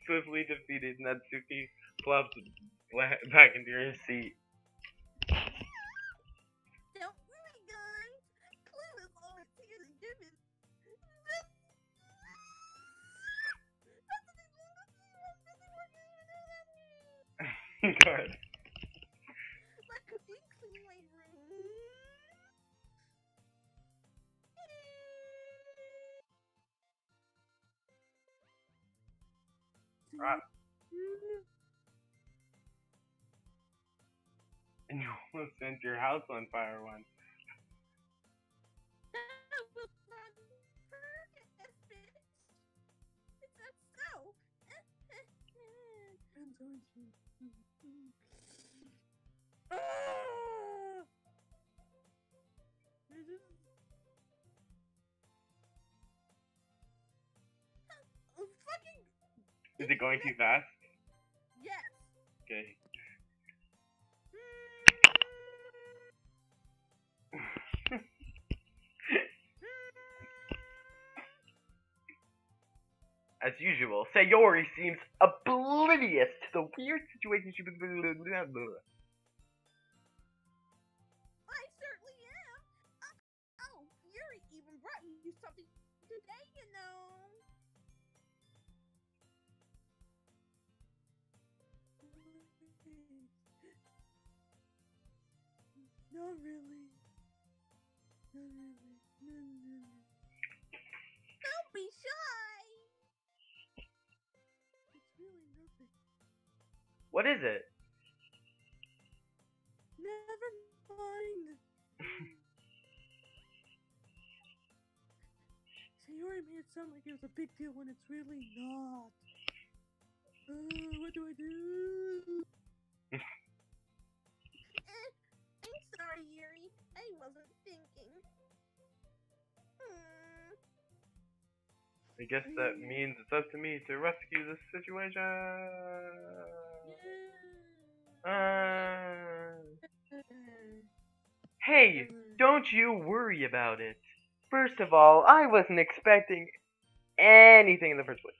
Swiftly defeated, Natsuki plops back into her seat. Don't worry, guys. Clue is always here to give it. God. Like a dinks in my room. Right. And you almost sent your house on fire once. That was not purpose, bitch. It's not so. I'm going to. Fucking. Is it going too fast? Yes. Okay. As usual, Sayori seems oblivious to the weird situation she was. I certainly am. Oh, Yuri even brought you something today, you know. Not really. Not really. No. Don't be shy. It's really nothing. What is it? Never mind. Sayori made it sound like it was a big deal when it's really not. What do I do? I'm sorry, Yuri. I wasn't thinking. I guess that means it's up to me to rescue this situation. Hey, don't you worry about it. First of all, I wasn't expecting anything in the first place.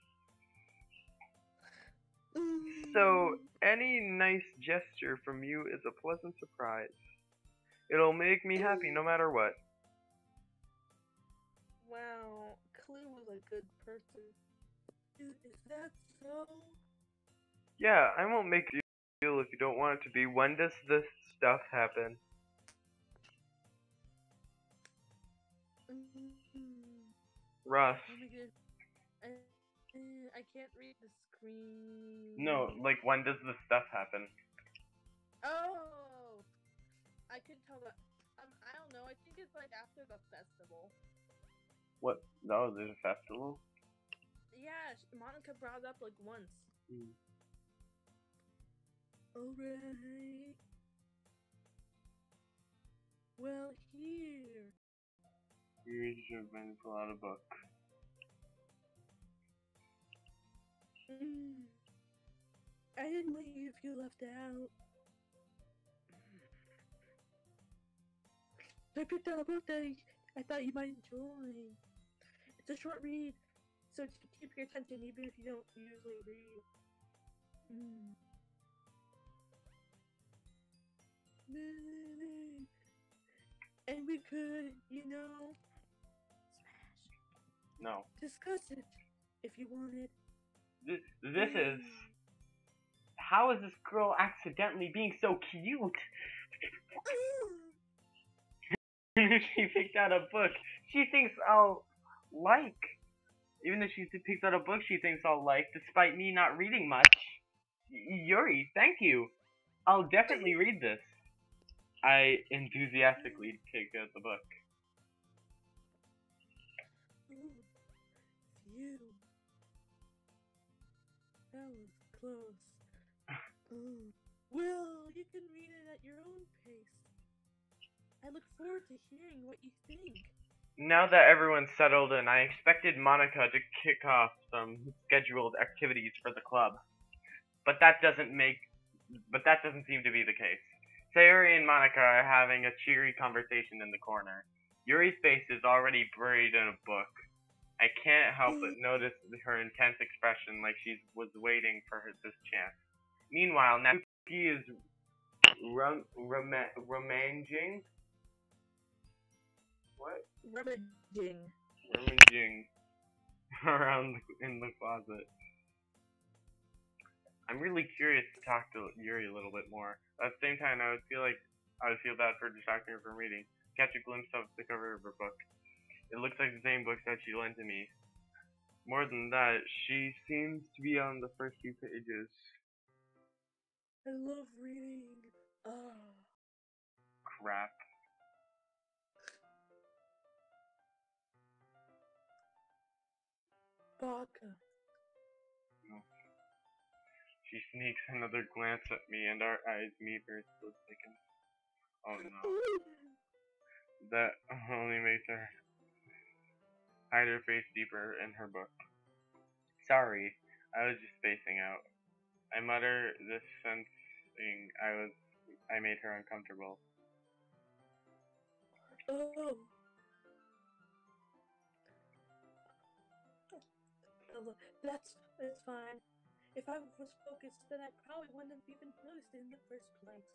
So, any nice gesture from you is a pleasant surprise. It'll make me happy no matter what. Wow, Clue was a good person. Is that so? Yeah, I won't make you feel if you don't want it to be. When does this stuff happen? Russ. I can't read the screen. No, like when does this stuff happen? Oh, I could tell that. I don't know. I think it's like after the festival. What? No, there's a festival? Yeah, Monica brought it up like once. Alright. Well, here. You should have been pull out a book. I didn't leave. You left out. I picked out a book that I thought you might enjoy. It's a short read, so to keep your attention even if you don't usually read. And we could, smash. No. Discuss it if you wanted. This is How is this girl accidentally being so cute? She picked out a book she thinks I'll like. Even if she picks out a book she thinks I'll like, despite me not reading much. Yuri, thank you. I'll definitely read this. I enthusiastically picked out the book. Phew. That was close. Well, you can read it at your own pace. I look forward to hearing what you think. Now that everyone's settled in, I expected Monica to kick off some scheduled activities for the club. But that doesn't seem to be the case. Sayori and Monica are having a cheery conversation in the corner. Yuri's face is already buried in a book. I can't help but notice her intense expression, like she was waiting for this chance. Meanwhile, Naoki is rummaging. What? Rummaging around in the closet. I'm really curious to talk to Yuri a little bit more. At the same time, I would feel bad for distracting her from reading. Catch a glimpse of the cover of her book. It looks like the same books that she lent to me. More than that, she seems to be on the first few pages. I love reading. Crap. Baka. She sneaks another glance at me, and our eyes meet for a split second. Oh no. That only makes her hide her face deeper in her book. Sorry, I was just spacing out. I mutter this, sensing I made her uncomfortable. Oh. It's fine. If I was focused, then I probably wouldn't have even noticed it in the first place.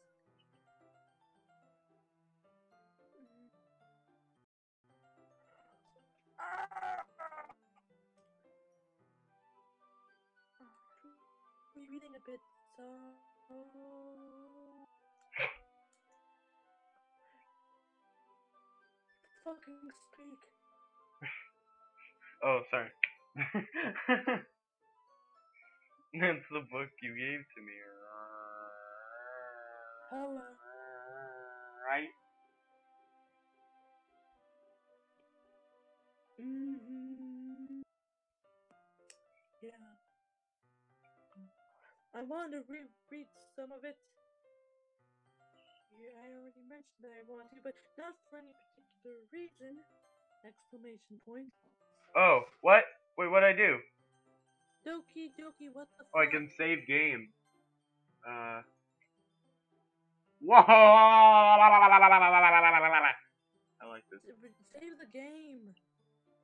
Rereading a bit, so fucking speak. Oh, sorry. That's the book you gave to me. Hello. Right? Yeah. I wanted to reread some of it. Yeah, I already mentioned that I want to, but not for any particular reason! Exclamation point. Oh, what? Wait, what'd I do? Doki, what the fuck? Oh, I can save game. Whoa! I like this. Save the game.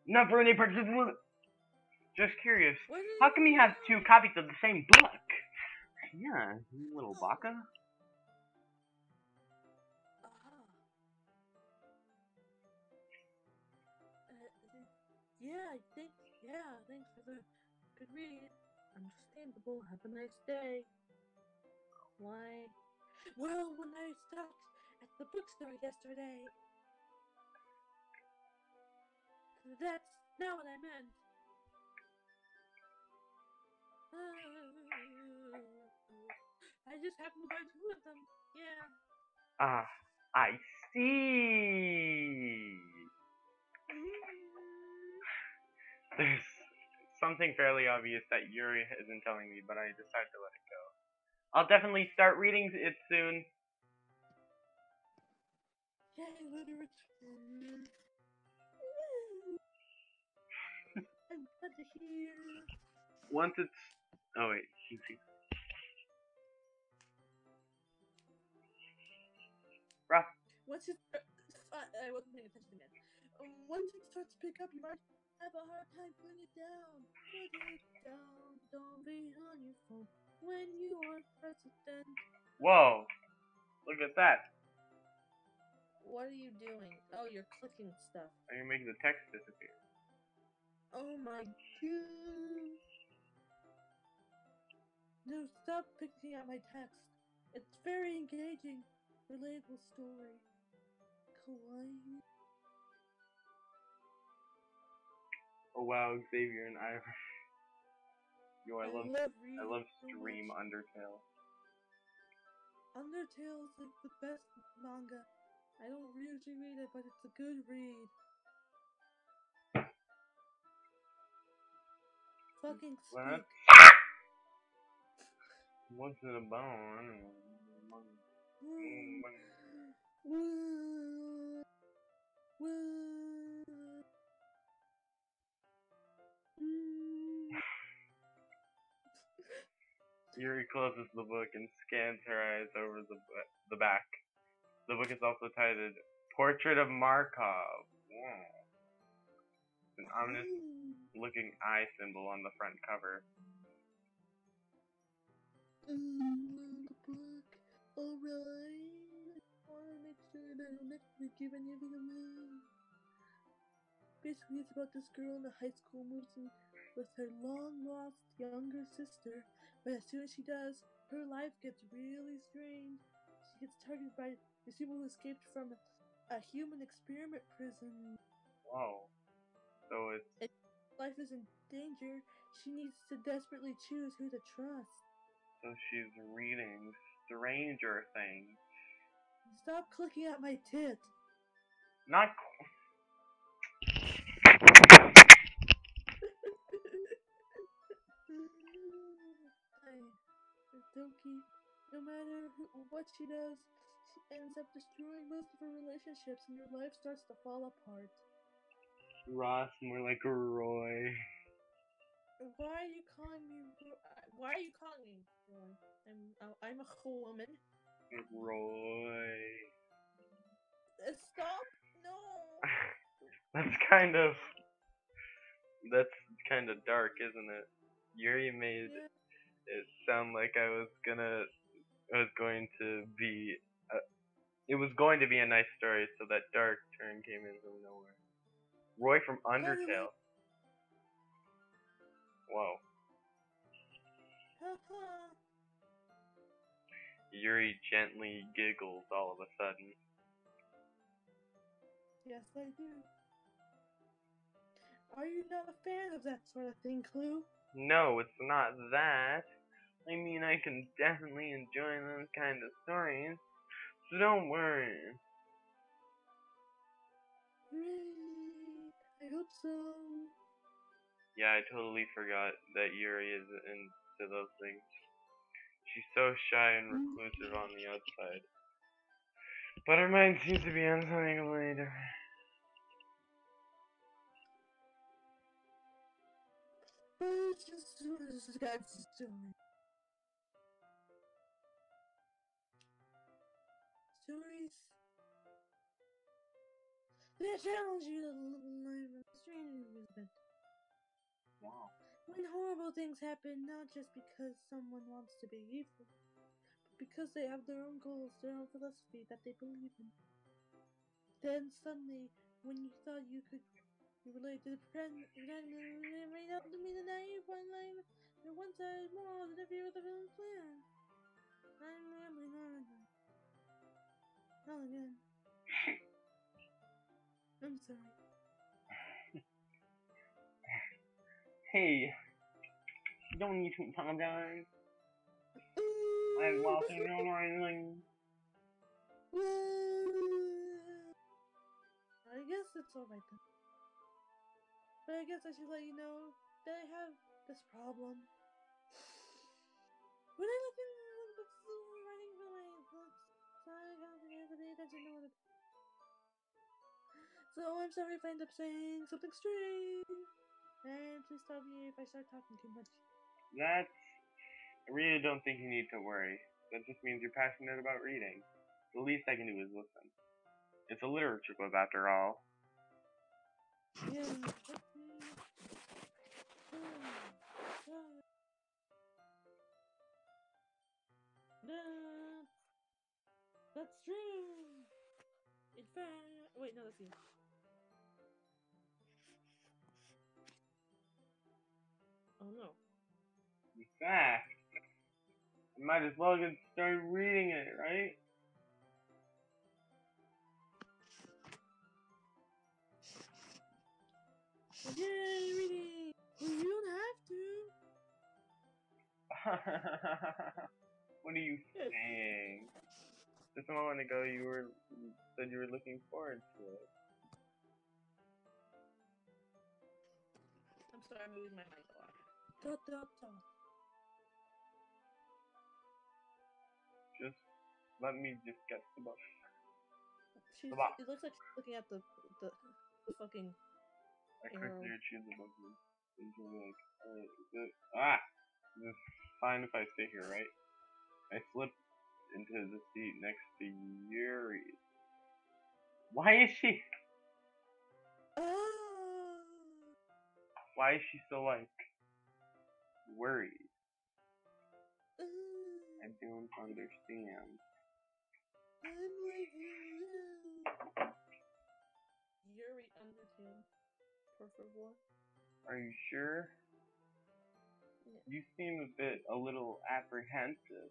Not for any particular. Just curious. How come he has two copies of the same book? Yeah, you little baka. Thanks for the good read. Understandable. Have a nice day. Why? Well, when I stopped at the bookstore yesterday. That's not what I meant. I just happened to buy two of them. Yeah. Ah, I see. There's something fairly obvious that Yuri isn't telling me, but I decided to let it go. I'll definitely start reading it soon. Yay, literature. I'm glad to hear. Once it's... Oh wait, you can see. Rough. Once it... I wasn't paying attention again. Once it starts to pick up, you might have a hard time putting it down. Put it down. Don't be on your phone when you are president. Whoa. Look at that. What are you doing? Oh, you're clicking stuff. I can make the text disappear. Oh my god. No, stop picking at my text. It's very engaging, relatable story. Kawaii. Oh wow, Xavier and I. Yo, I love reading so Stream much. Undertale. Undertale is like the best manga. I don't usually read it, but it's a good read. Fucking speak. What's it about? I don't know. Yuri closes the book and scans her eyes over the back. The book is also titled Portrait of Markov. Whoa. An ominous looking eye symbol on the front cover. The book. Alright. I want to make sure that I don't actually give any of it away. Basically, it's about this girl in the high school moves in with her long-lost younger sister, but as soon as she does, her life gets really strange. She gets targeted by these people who escaped from a human experiment prison. Whoa. So it's... And life is in danger. She needs to desperately choose who to trust. So she's reading Stranger Things. Stop clicking at my tit. Not Doki, no matter what she does, she ends up destroying most of her relationships and her life starts to fall apart. Ross, more like Roy. Why are you calling me Roy? I'm a woman. Roy. Stop! No! That's kind of dark, isn't it? Yuri made it sound like it was going to be a nice story, so that dark turn came in from nowhere. Roy from Undertale. Whoa. Yuri gently giggles all of a sudden. Yes, I do. Are you not a fan of that sort of thing, Clue? No, it's not that. I mean, I can definitely enjoy those kind of stories, so don't worry. Really? I hope so. Yeah, I totally forgot that Yuri is into those things. She's so shy and reclusive on the outside. But her mind seems to be on something completely different. It's just a guy's story. Stories that challenge you to live a life of strange amusement. Wow. When horrible things happen, not just because someone wants to be evil, but because they have their own goals, their own philosophy that they believe in. Then suddenly, when you thought you could relate to the friend, it may not be the naive one line, the one-sided moral that interfere with the villain's plan. I'm rambling on. Not again. I'm sorry. Hey, you don't need to apologize. I'm walking on anything. I guess it's alright then. But I guess I should let you know that I have this problem. When I look in the books writing for my books, I have to pay attention to what it. So I'm sorry if I end up saying something strange. And please stop me if I start talking too much. I really don't think you need to worry. That just means you're passionate about reading. The least I can do is listen. It's a literature club after all. Yeah. That's true. In fact, wait, no, that's you. Oh no. In fact, Might as well get started reading it, right? Yay, reading! Well, you don't have to. What are you saying? Just a moment ago, you said you were looking forward to it. I'm sorry, I'm moving my mic a lot. Da, da, da. Just let me just get the book. It looks like she's looking at the fucking. I quickly retrieve the book and like, this is fine if I stay here, right? I slip into the seat next to Yuri. Why is she? Why is she so like worried? I don't understand. I'm like Yuri Undertale, por favor. Are you sure? Yeah. You seem a little apprehensive.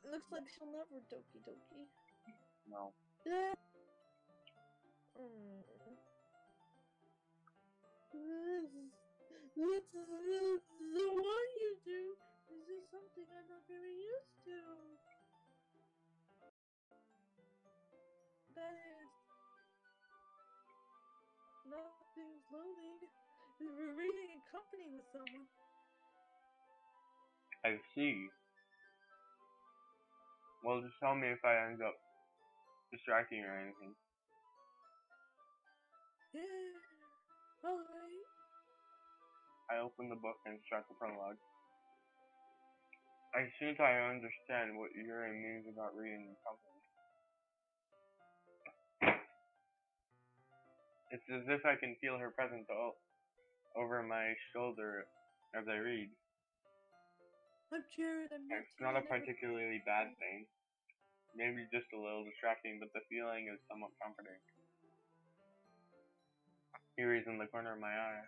Looks like she'll never Doki. No. Yeah. What's the one you do is just something I'm not very used to. That is nothing loading. We're reading in company with someone. I see. Well, just tell me if I end up distracting or anything. Yeah. Alright. I open the book and start the prologue. I think I understand what Yuri means about reading in company. It's as if I can feel her presence over my shoulder as I read. I'm Jared. It's not a particularly bad thing. Maybe just a little distracting, but the feeling is somewhat comforting. Yuri's in the corner of my eye.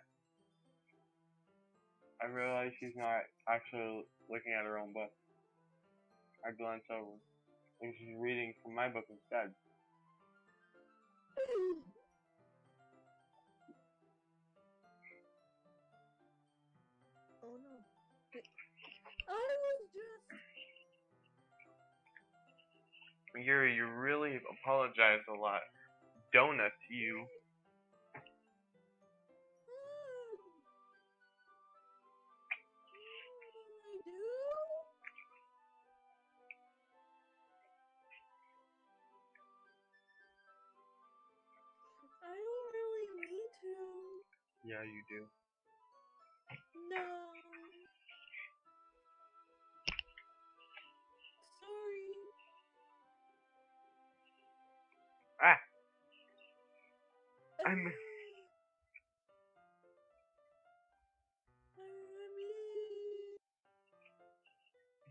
I realize she's not actually looking at her own book. I glance over, and she's reading from my book instead. Oh no. I was just... Yuri, you really apologize a lot. Donut, you. I do? I don't really mean to. Yeah, you do. No. Sorry. Ah! I'm...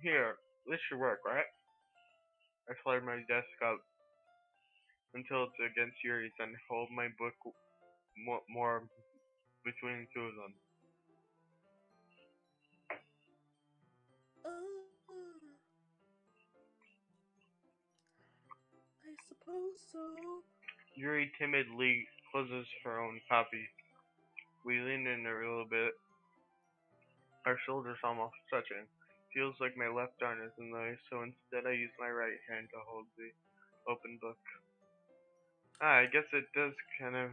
Here, this should work, right? I slide my desk up until it's against Yuri's and hold my book more between the two of them. I suppose so. Yuri timidly closes her own copy. We lean in a little bit, our shoulders almost touching. Feels like my left arm is in the way, so instead I use my right hand to hold the open book. I guess it does kind of...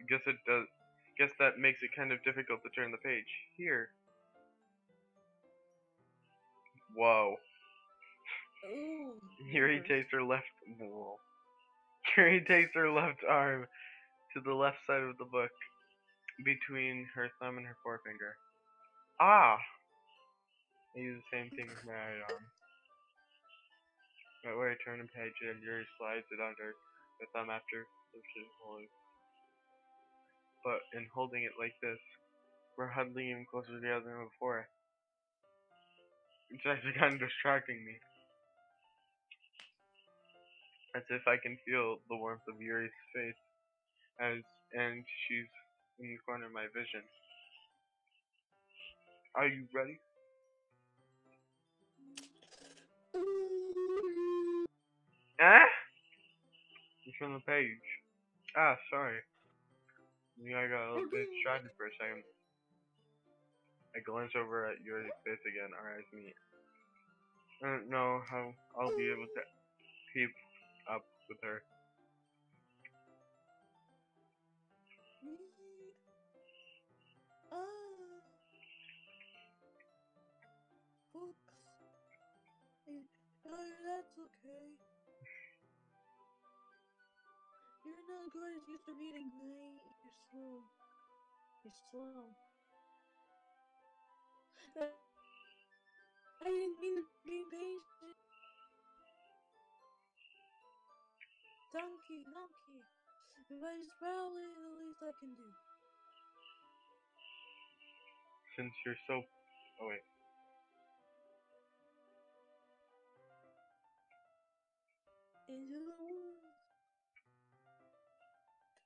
Guess that makes it kind of difficult to turn the page. Here. Whoa. Ooh. Yuri takes her left... Whoa. Yuri takes her left arm to the left side of the book, between her thumb and her forefinger. Ah! I use the same thing with my right arm. Right where I turn a page and Yuri slides it under the thumb after holding. But in holding it like this, we're huddling even closer together than before. It's actually kind of distracting me. as if I can feel the warmth of Yuri's face, and she's in the corner of my vision. Are you ready? Ah! You from the page. Ah, sorry. Yeah, I got a little bit distracted for a second. I glance over at Yuri's face again, our eyes meet. I don't know how I'll be able to keep up with her. Books. That's okay. You're not good as used to reading, Night. You're slow. You're slow. I didn't mean to be impatient. Donkey. But it's probably the least I can do. Since you're so... Oh, wait. Into the woods.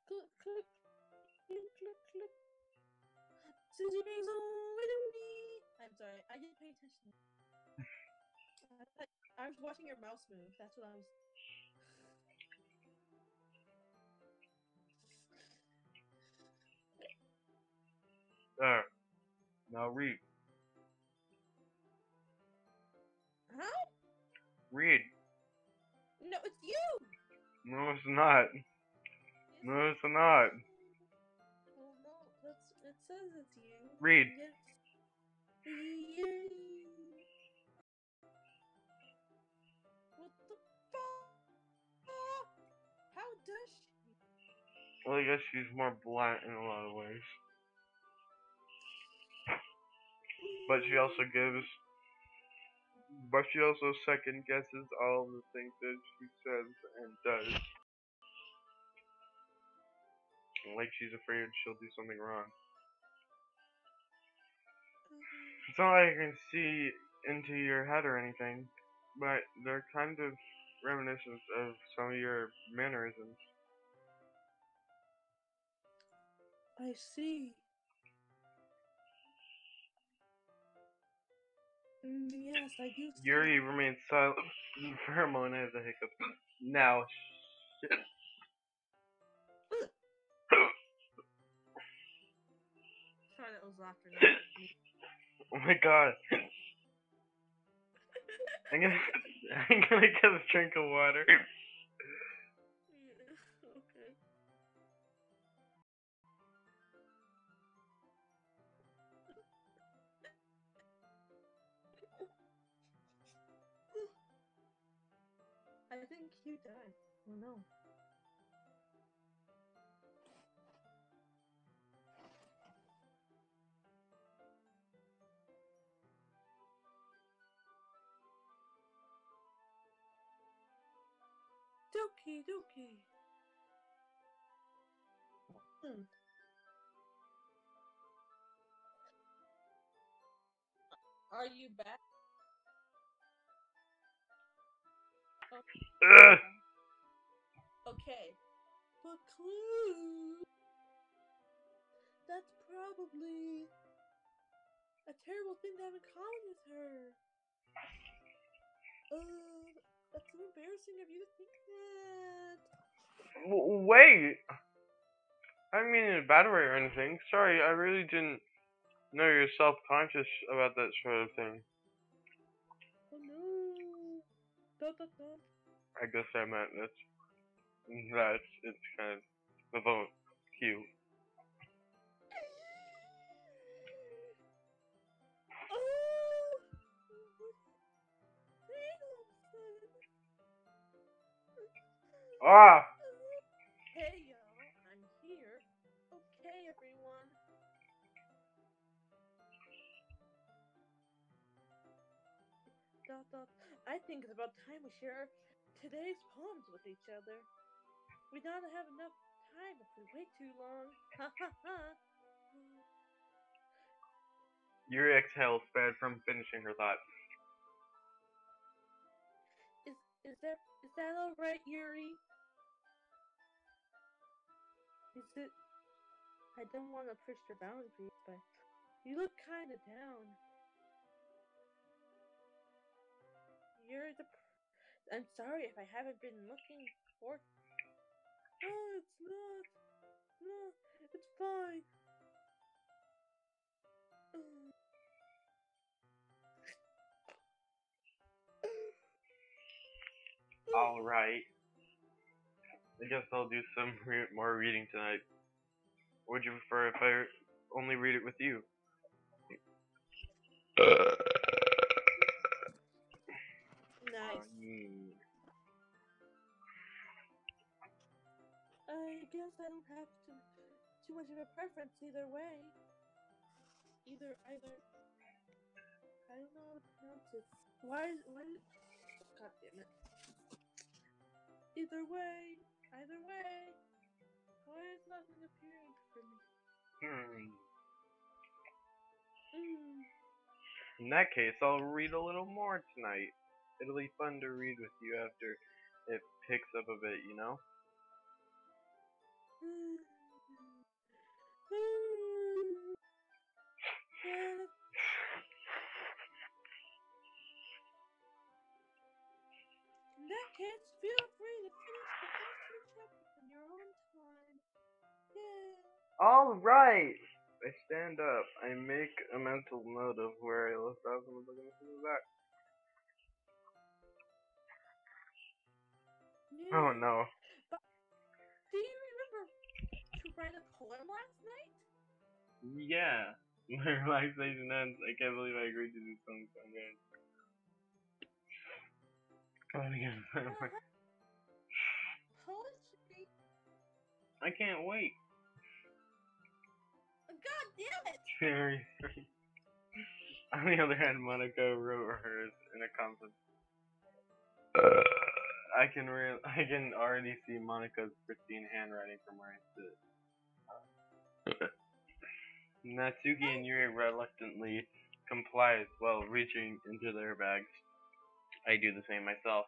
Click, click, click, click, click. Since you being so with me. I'm sorry, I didn't pay attention. I was watching your mouse move. That's what I was. There. Now read. Huh? Read. No, it's you! No, it's not. No, it's not. Well, no, it says it's you. Read. Yes. Yay! What the fuck? How does she? Well, I guess she's more blunt in a lot of ways. But she also second guesses all of the things that she says and does. Like she's afraid she'll do something wrong. It's not like I can see into your head or anything, but they're kind of reminiscent of some of your mannerisms. I see. Yes, I do see. Yuri remains silent for a moment as a hiccup. Now, shit. Sorry, that was laughter, not me. Oh my god. I'm gonna get a drink of water. Yeah, okay. I think you died. Oh no. Doki. Are you back? Oh. Okay. But clue. That's probably a terrible thing to have in common with her. That's so embarrassing of you to think that. Wait! I didn't mean in a bad way or anything. Sorry, I really didn't know you're self-conscious about that sort of thing. Oh no. I guess I meant it's kind of cute. Ah! Hey y'all, I'm here. Okay, everyone. I think it's about time we share today's poems with each other. We don't have enough time if we wait too long. Ha ha ha. Yuri exhales, sped from finishing her thought. Is that alright, Yuri? Is it? I don't want to push your boundaries, but you look kind of down. I'm sorry if I haven't been looking for. No, it's not. No, it's fine. Alright. I guess I'll do some more reading tonight. Would you prefer if I only read it with you? Nice. I guess I don't have too much of a preference either way. Either. I don't know how to pronounce it. Why? God damn it. Either way. Why is nothing appearing for me? In that case, I'll read a little more tonight. It'll be fun to read with you after it picks up a bit, you know? In that case, feel free to finish the first two chapters on your own time. Yeah. Alright! I stand up. I make a mental note of where I left off and look back. Yeah. Oh no. But do you remember to write a poem last night? Yeah. My relaxation ends. I can't believe I agreed to do something so good. Poetry? I can't wait. God damn it! Seriously. On the other hand, Monica wrote hers in a confidence. I can already see Monica's pristine handwriting from where I sit. Natsuki and Yuri reluctantly comply as well, reaching into their bags. I do the same myself.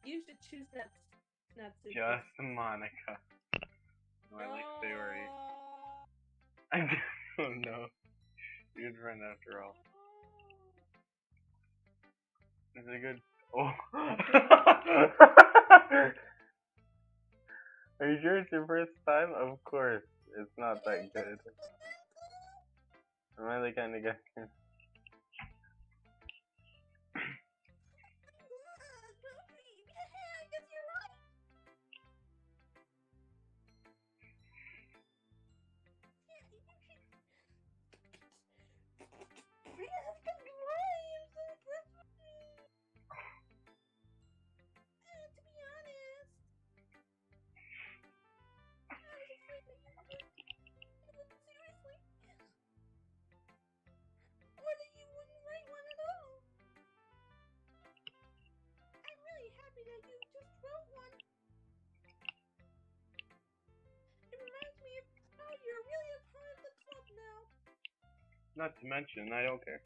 You should choose Natsuki. Just Monica. I like theory. I don't know. Good friend after all. Is it good? Oh. Are you sure it's your first time? Of course. It's not that good. I'm really kind of guessing. Not to mention, I don't care.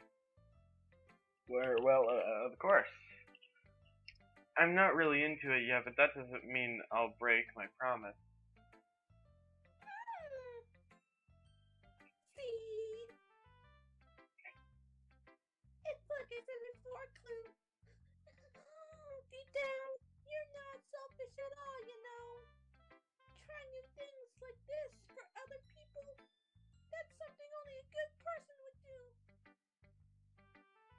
Well, of course. I'm not really into it yet, but that doesn't mean I'll break my promise. See? It's like I said before, Clue. Deep down, you're not selfish at all, you know. Trying new things like this for other people, that's something only a good person would do.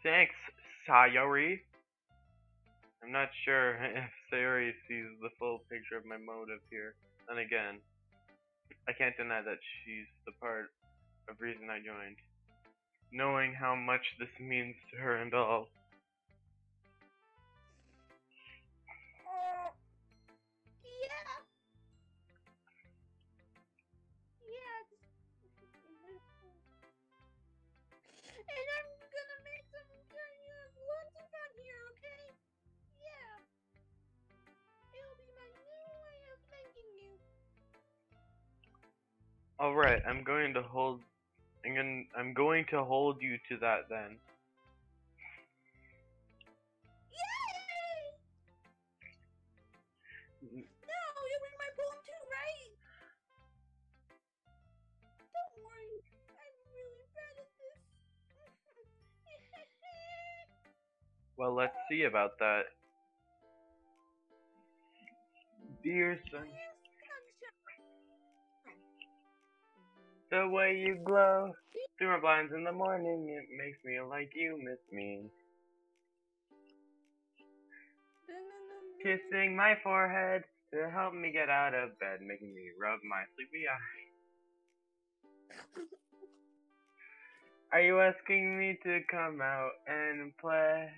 Thanks, Sayori. I'm not sure if Sayori sees the full picture of my motive here. And again, I can't deny that she's the part of reason I joined. Knowing how much this means to her and all. And I'm gonna make lots of fun here, okay? Yeah. It'll be my new way of thanking you. Alright, I'm going to hold you to that then. Well, let's see about that. Dear sun, the way you glow through my blinds in the morning, it makes me like you miss me. Kissing my forehead to help me get out of bed, making me rub my sleepy eye. Are you asking me to come out and play?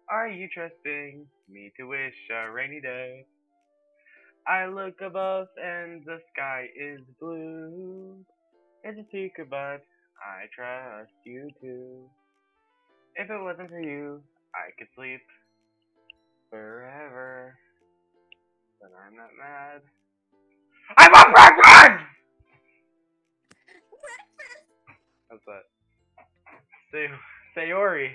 Are you trusting me to wish a rainy day? I look above and the sky is blue. It's a secret, but I trust you too. If it wasn't for you, I could sleep forever. But I'm not mad. I want breakfast! How's that? Sayori.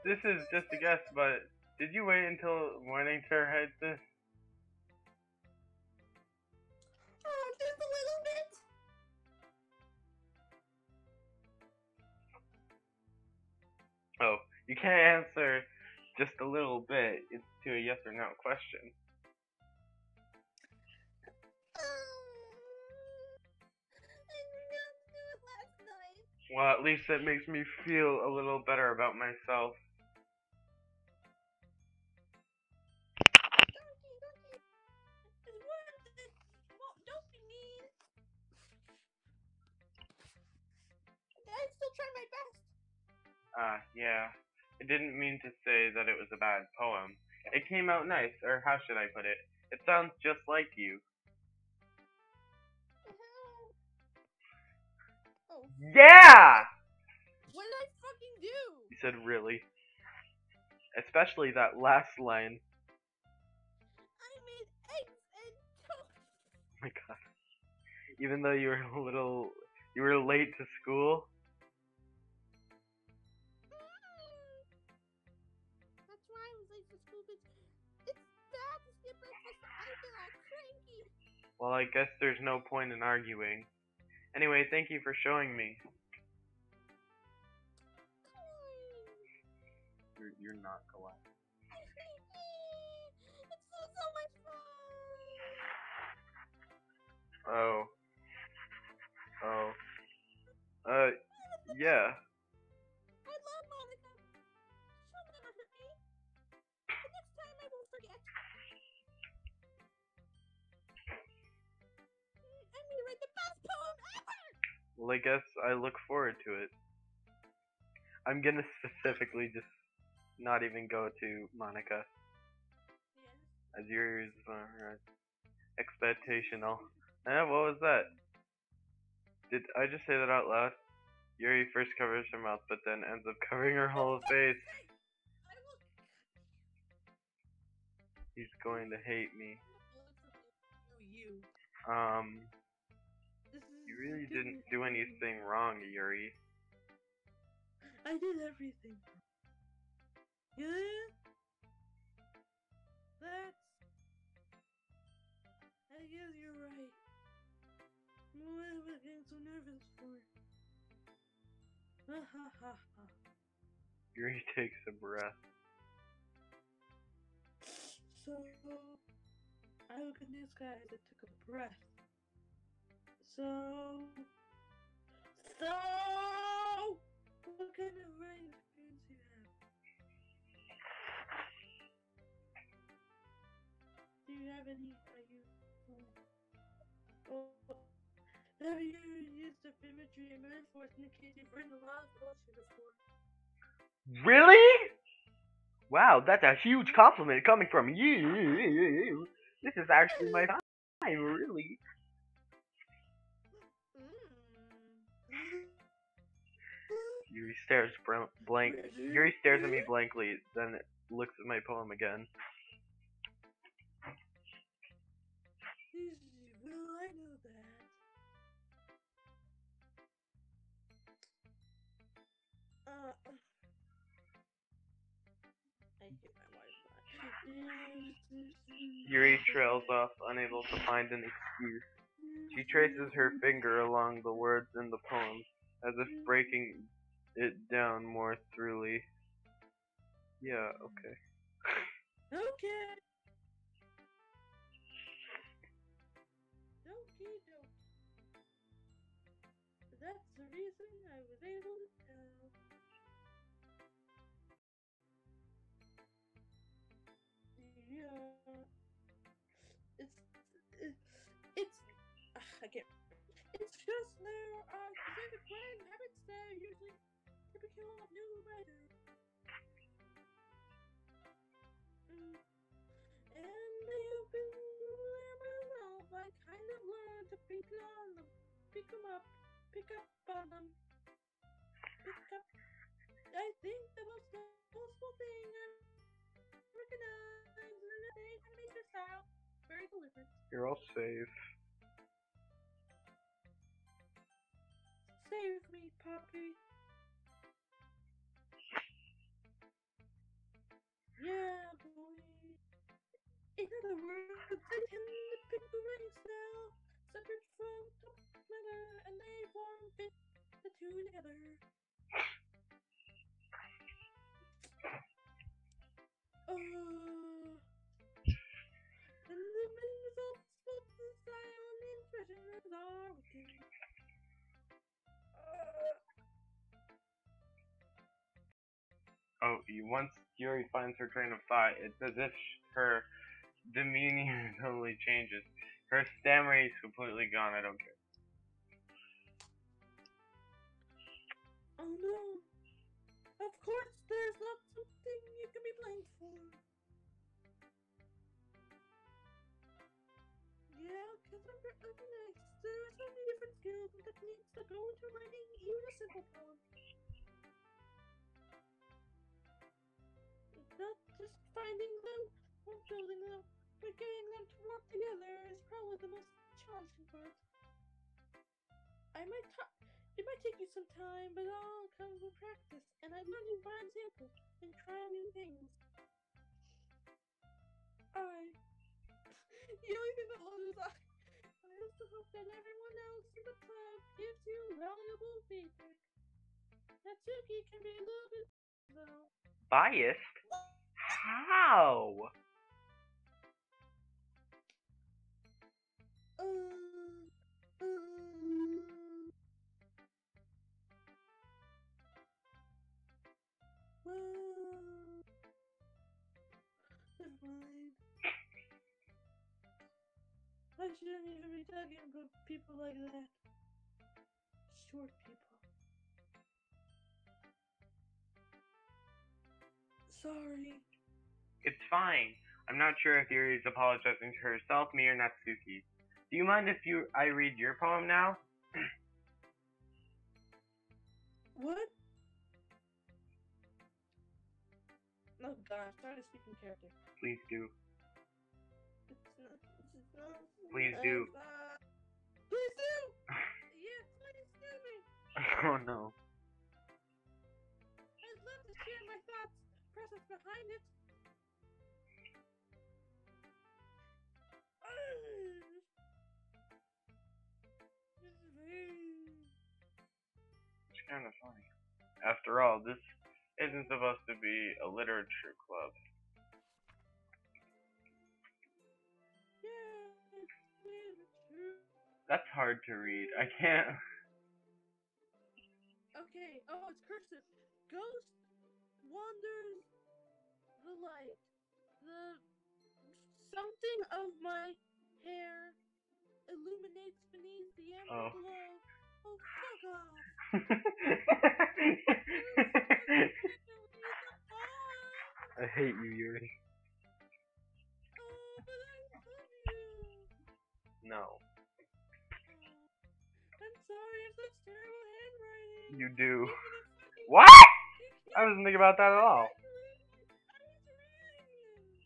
This is just a guess, but did you wait until morning to write this? Oh, just a little bit. Oh, you can't answer just a little bit. It's to a yes or no question. I didn't do it last night. Well, at least it makes me feel a little better about myself. Well, don't be mean. I still try my best. Yeah. I didn't mean to say that it was a bad poem. It came out nice, or how should I put it? It sounds just like you. Oh. Yeah! What did I fucking do? You said really. Especially that last line. I made eggs and toast. Oh my god. Even though you were late to school. That's why I was late for school, because it's bad to skip breakfast. I get all cranky. Well, I guess there's no point in arguing. Anyway, thank you for showing me. You're not kawaii. It's so much fun. Oh. Yeah. I love Monica. She'll never hurt me. The next time I won't forget. I'm gonna write the best poem ever. Well, I guess I look forward to it. I'm gonna specifically just not even go to Monica. Yes. As yours are expectational. What was that? Did I just say that out loud? Yuri first covers her mouth, but then ends up covering her whole face. He's going to hate me. You. You really didn't do anything wrong, Yuri. I did everything. Yeah? I guess you're right. What am I getting so nervous for? Ha ha ha ha. Yuri takes a breath. So, I look at this guy that took a breath. So, what kind of writing experience do you have? Do you have any, have you used the imagery and metaphors in the case you've written a lot of poetry before? Really? Wow, that's a huge compliment coming from you. This is actually my time, really. Yuri stares Yuri stares at me blankly, then looks at my poem again. Well, I know that. I hate my Wi-Fi. Yuri trails off, unable to find an excuse. She traces her finger along the words in the poem, as if breaking it down more thoroughly. Yeah, okay. Okay. Doki doki. That's the reason I was able to tell. Yeah. It's I can't. It's just there are specific playing habits that are usually typical of new writers. And they have been myself. I kind of learned to pick on them, pick them up, pick up on them, pick up. I think the most noticeable thing I recognize is that they animation style very deliberate. You're all safe. Save me, puppy. Yeah, boy. In other words, I tend to pick the writing style separate from subject matter, and they form fit the two together. And the main results, both the style and the expressions are wicked. Oh, once Yuri finds her train of thought, it's as if her demeanor totally changes. Her stammering is completely gone. I don't care. Oh no. Of course, there's not something you can be blamed for. Yeah, because I'm next. There are so many different skills and techniques that go into writing even a simple poem. Not just finding them or building them, but getting them to work together is probably the most challenging part. It might take you some time, but it all comes with practice, and I learned by example and try new things. The only thing that loses I also hope that everyone else in the club gives you valuable feedback. Natsuki can be a little bit though. Biased? How? Well, never mind. I shouldn't even be talking about people like that. Short people. Sorry. It's fine. I'm not sure if Yuri is apologizing to herself, me, or Natsuki. Do you mind if I read your poem now? What? Oh gosh, try to speak in character. Please do. It's not. Please do. Please do! Yeah, please do me! Oh no. I'd love to share my thoughts, process behind it. It's kind of funny. After all, this isn't supposed to be a literature club. Yeah, it's true. That's hard to read. I can't. Okay, oh, it's cursive. Ghost wanders the light. The something of my hair illuminates beneath the amber glow. Oh, fuck off! I hate you, Yuri. Oh, but I love you. No. I'm sorry, I have such terrible handwriting. You do. What? I wasn't thinking about that at all. I was reading.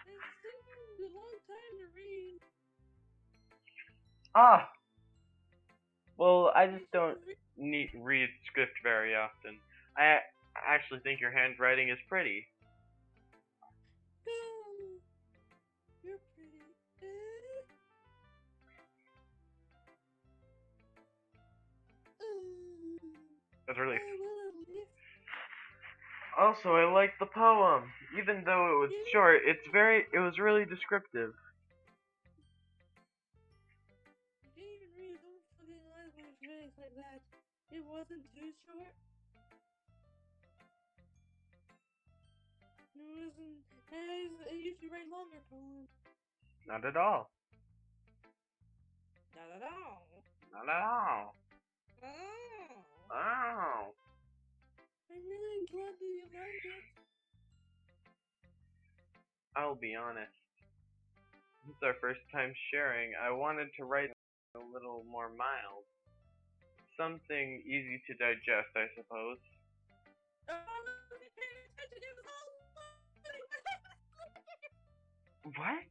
It's taking a long time to read. Ah. Well, I just don't read script very often. I actually think your handwriting is pretty. Oh, you're pretty. That's really. I will live. Also, I like the poem, even though it was short. It was really descriptive. You didn't even read the whole fucking line when it's really like that. It wasn't too short. It wasn't. I usually write longer poems. Not at all. Not at all. Not at all. Oh. Oh. I'm really glad that you like it. I'll be honest. It's our first time sharing. I wanted to write a little more mild. Something easy to digest, I suppose. Oh, I'm not paying attention. It was all. What?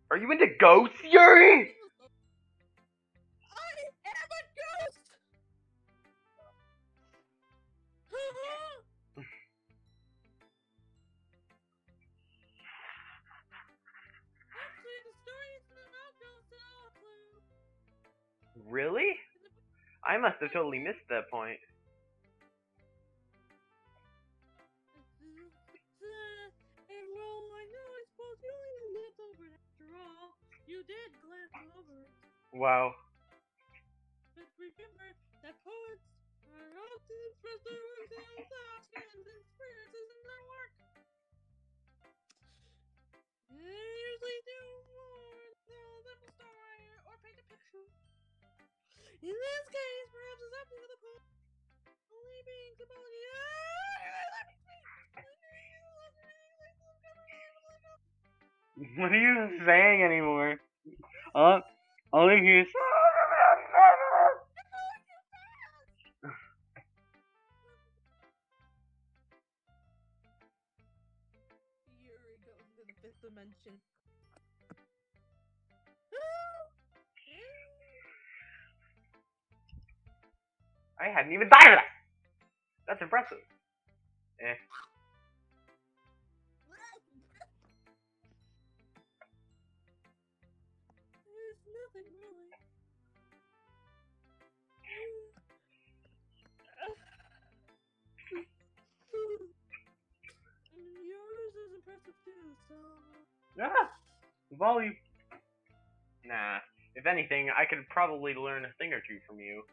Are you into ghosts, Yuri? I am a ghost! Actually, the story isn't about ghosts at all, Clue. Really? I must have totally missed that point. Well, I know, I suppose you only glanced over it after all. You did glance over it. Wow. But remember that poets are often expressed their own thoughts, feelings, and experiences in their work. They usually do more than tell them a story or paint a picture. In this case, perhaps it's up to the poet only being symbolic. What are you saying anymore? All I hear is. Yuri goes into the fifth dimension. I hadn't even thought of that. That's impressive. Eh. There's nothing really. Yours is impressive too, so. Ah, volume. Nah. If anything, I could probably learn a thing or two from you.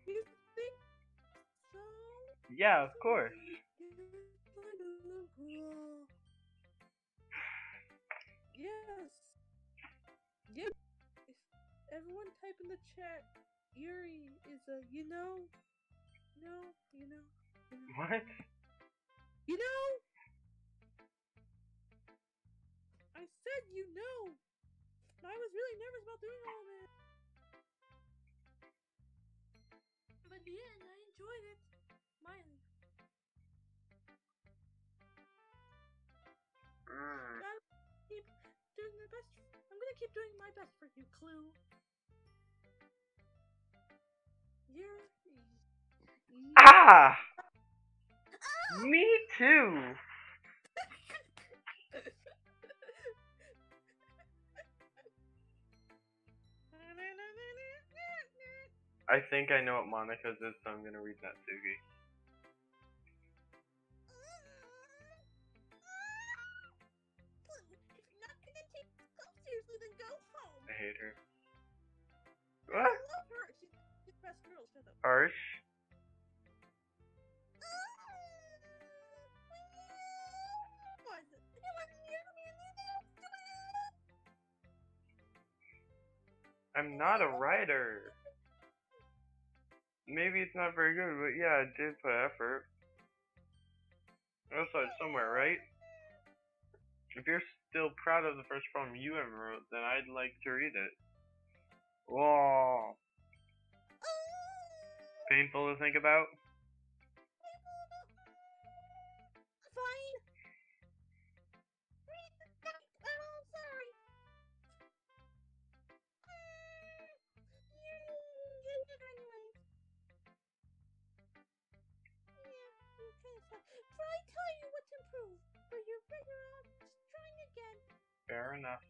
You think so? Yeah, of course. Yes. Yep. Everyone type in the chat. Yuri is a you know. What? You know. I said you know. I was really nervous about doing all this. But in the end, I enjoyed it. Mildly. Gotta keep doing my best. I'm gonna keep doing my best for you, Clue. You're. Ah! Me too. I think I know what Monica's is, so I'm gonna read Natsuki. If you're not gonna take yourself seriously, then go home. I hate her. I What? love her. She's the best girl. Shut up. Harsh? I'm not a writer. Maybe it's not very good, but yeah, I did put effort. I saw it somewhere, right? If you're still proud of the first poem you ever wrote, then I'd like to read it. Whoa. Painful to think about? Fine. I'm sorry. You get it anyway. Yeah, fair enough.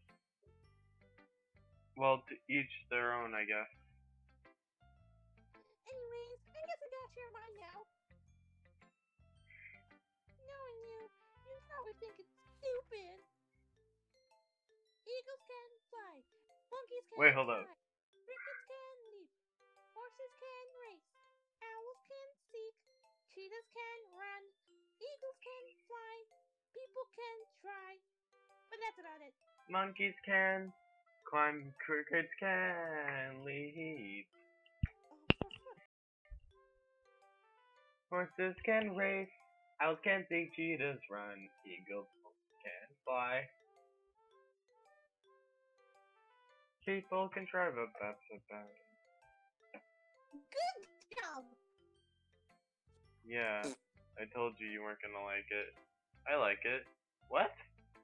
Well, to each their own, I guess. Anyways, I guess I got your mind now. Knowing you, you probably think it's stupid. Eagles can fly. Monkeys can Wait, hold up. fly. Crickets can leap. Horses can race. Owls can seek. Cheetahs can run. Eagles can fly. People can try. But that's about it. Monkeys can climb, crickets can leap. Horses can race, owls can sing, cheetahs run, eagles can fly. People can try, but that's about it. Good job! Yeah, I told you you weren't gonna like it. I like it. What?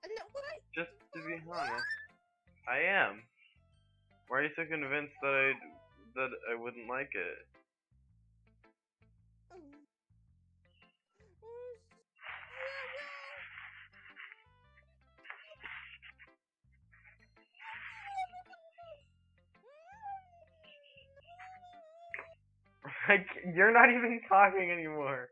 No, what? Just to be honest, I am. Why are you so convinced that I wouldn't like it? You're not even talking anymore.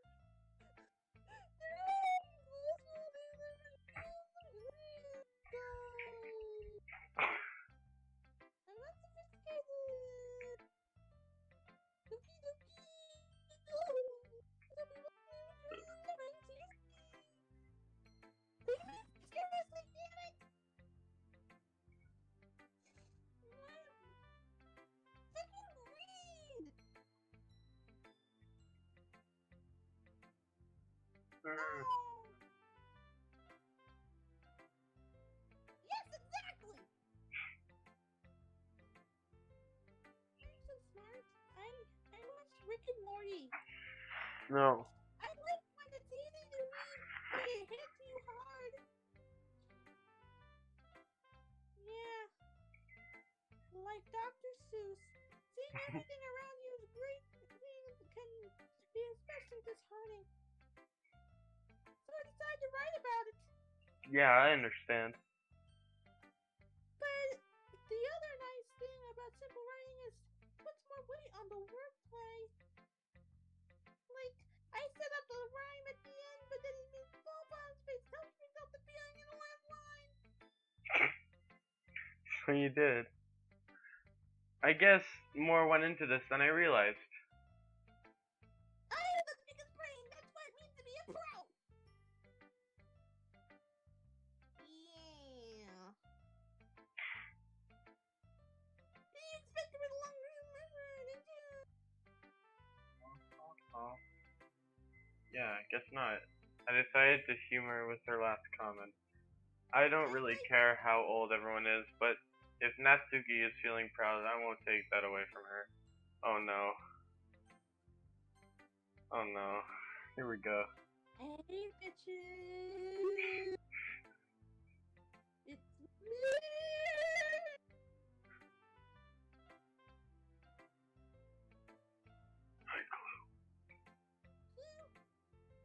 Yes, exactly. I'm so smart. I watched Rick and Morty. No. I like when it's easy to read, but it hits you hard. Yeah. Like Dr. Seuss. Seeing everything around you is great. Can be especially disheartening. So I decided to write about it. Yeah, I understand. But the other nice thing about simple writing is it puts more weight on the wordplay. Like, I set up the rhyme at the end, but then it means full bomb space helps result the feeling in the last line. So you did. I guess more went into this than I realized. I have the biggest brain. That's what it means to be a pro. Yeah. Do you expect to read a longer didn't you? Yeah, I guess not. I decided to humor with her last comment. I don't really care how old everyone is, but if Natsuki is feeling proud, I won't take that away from her. Oh no. Oh no. Here we go. Hey, bitches. It's me.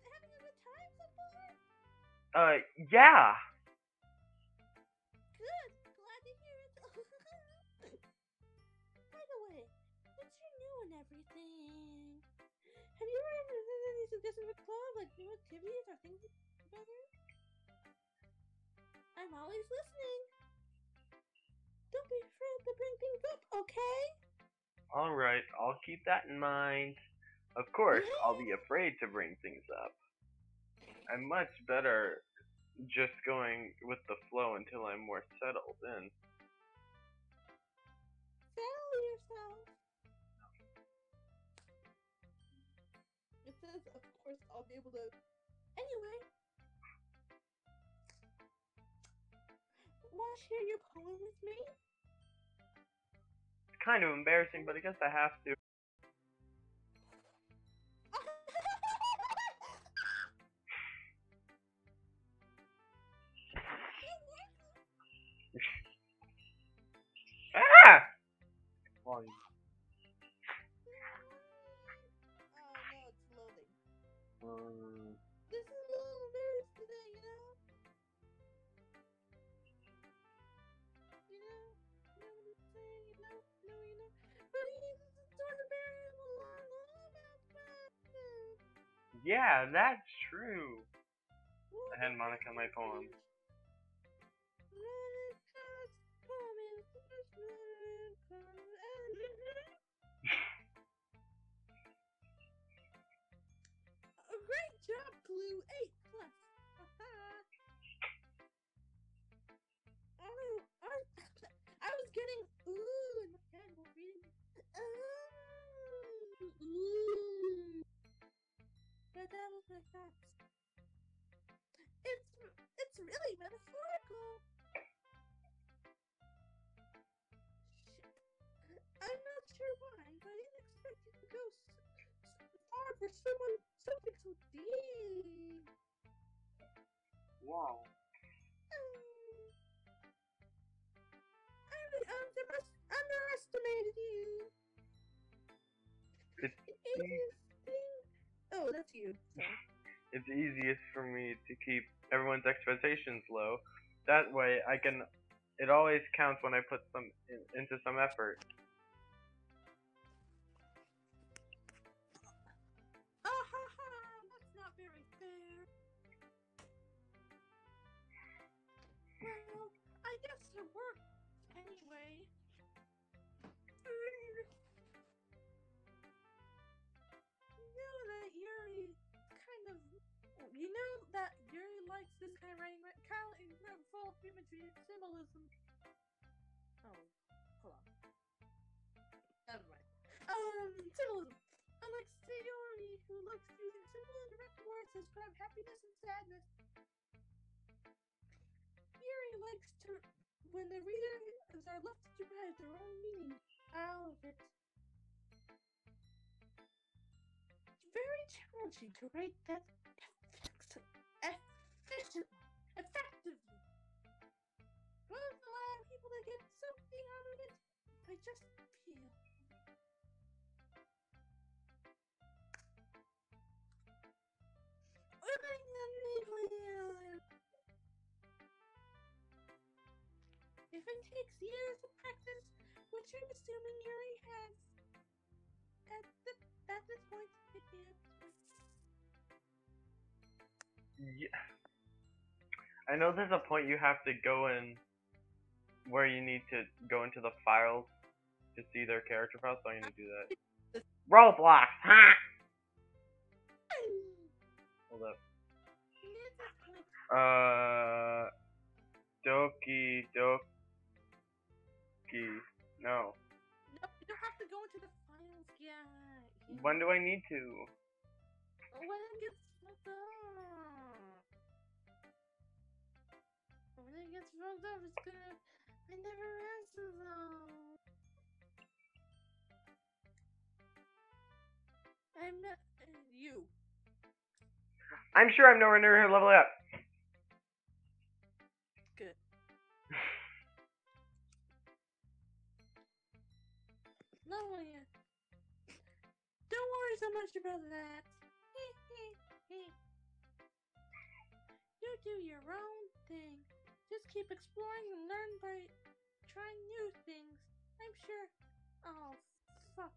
Having a good time so far? Yeah! Good. Glad to hear it. By the way, since you're new and everything, have you ever had any suggestions for club, like new activities or things together? I'm always listening. Don't be afraid to bring things up, okay? Alright, I'll keep that in mind. Of course, I'll be afraid to bring things up. I'm much better just going with the flow until I'm more settled in. Settle yourself. It says, of course, I'll be able to. Anyway, want to share your poem with me? It's kind of embarrassing, but I guess I have to. Ah! Volume. Oh no, it's loading. This is a little embarrassing today, you know? Yeah, that's true. I had Monica in my poem. Great job, Blue. 8+. Oh, I was getting ooh in my head while reading. Ooh. But that was like that. It's really metaphorical. Shit. I'm not sure why, but I didn't expect you to go so far for something so deep. Wow. I underestimated you. It's Easiest thing. Oh, that's you. Sorry. it's easiest for me to keep everyone's expectations low. That way, I can. It always counts when I put into some effort. That's not very fair. Well, I guess it worked anyway. You know that Yuri likes this kind of writing, kind of full of imagery and symbolism. Oh, hold on. Never mind. Symbolism. Unlike Sayori, who likes using simple and direct words to describe happiness and sadness, Yuri likes to, when the readers are left to derive their own meaning out of it. It's very challenging to write that effectively. But a lot of people that get something out of it, I just feel. If it takes years of practice, which I'm assuming Yuri has, at this point, it can't. Yeah. I know there's a point you have to go in where you need to go into the files to see their character files, so I'm gonna do that. Roblox! Ha! Hold up. Doki. No. No, you don't have to go into the files yet. When do I need to? When it gets fucked up. When it gets fucked up, it's gonna. I never answer though. I'm not. You. I'm sure I'm nowhere near level up. Good. No, yeah. Don't worry so much about that. You do your own thing. Just keep exploring and learn by trying new things. I'm sure. Oh, fuck.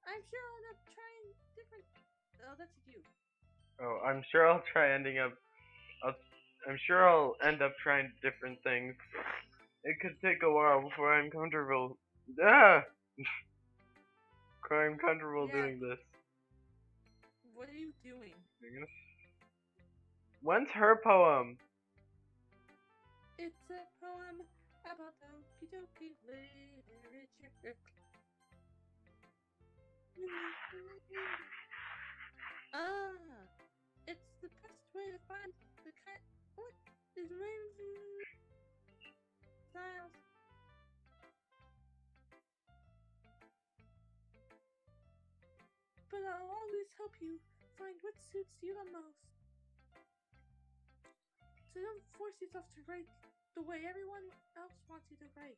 I'm sure I'll end up trying different. Oh, that's you. Oh, I'm sure I'll try ending up. I'm sure I'll end up trying different things. It could take a while before I'm comfortable. Ah! I'm comfortable doing this. What are you doing? When's her poem? It's a poem about Doki literature. It's the best way to find the kind. What is rainbow styles? But I'll always help you find what suits you the most. So don't force yourself to write the way everyone else wants you to write.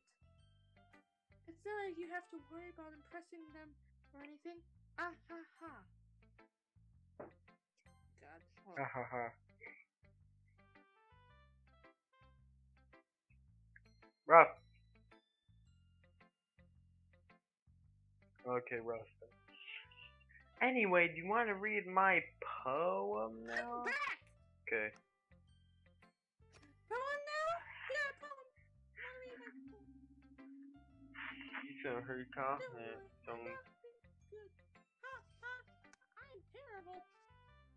It's not like you have to worry about impressing them or anything. Ah ha ha. God. Ah ha ha. Rough. Okay, rough. Anyway, do you want to read my poem now? I'm back! Okay. Poem now? Yeah, poem. Wanna read my poem? You so hurt, huh? Don't worry, I'm not good. Ha ha! I'm terrible.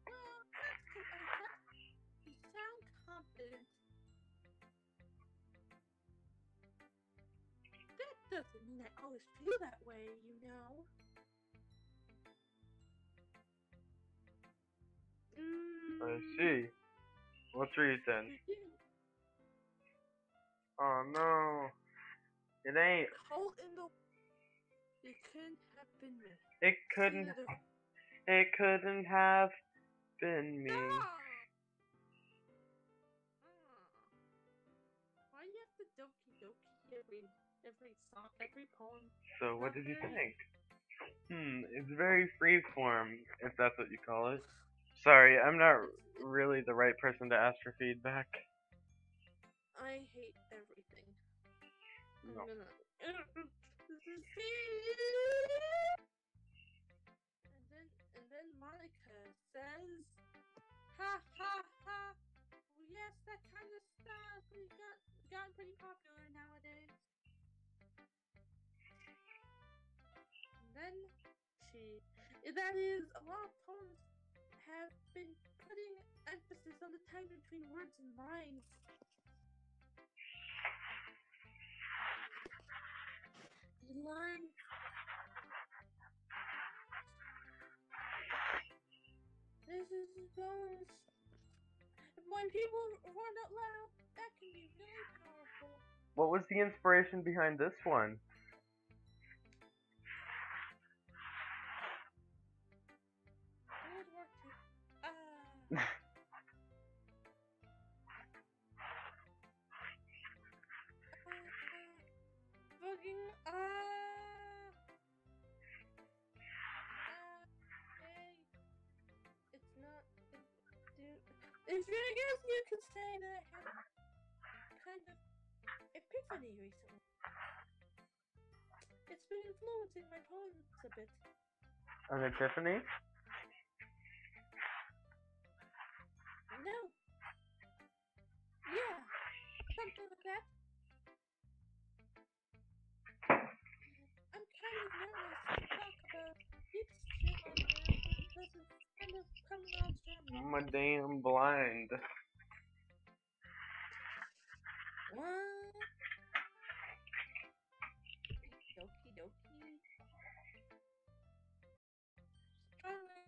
Well, that's because I have to sound confident. That doesn't mean I always feel that way, you know. I see. Let's read then. Oh no. It ain't. Hole in the. It couldn't have been me. It couldn't. It couldn't have been me. Why do you have to Doki every song, every poem? So what did you think? It's very freeform, if that's what you call it. Sorry, I'm not really the right person to ask for feedback. I hate everything. No. I'm gonna. And then Monica says, "Ha ha ha! Well, yes, that kind of stuff has gotten pretty popular nowadays." And then that is, a lot of poems have been putting emphasis on the time between words and lines. You learn. This is a bonus. When people run out loud, that can be really powerful. What was the inspiration behind this one? World War II. Fucking hey. It's not. Dude. If I guess you could say that I had kind of epiphany recently. It's been influencing my poems a bit. An epiphany? No. Yeah. Something like that. I'm kind of nervous to talk about this shit on there because it's kind of coming off strong. I'm a damn blind. What? Doki Doki. Strongly.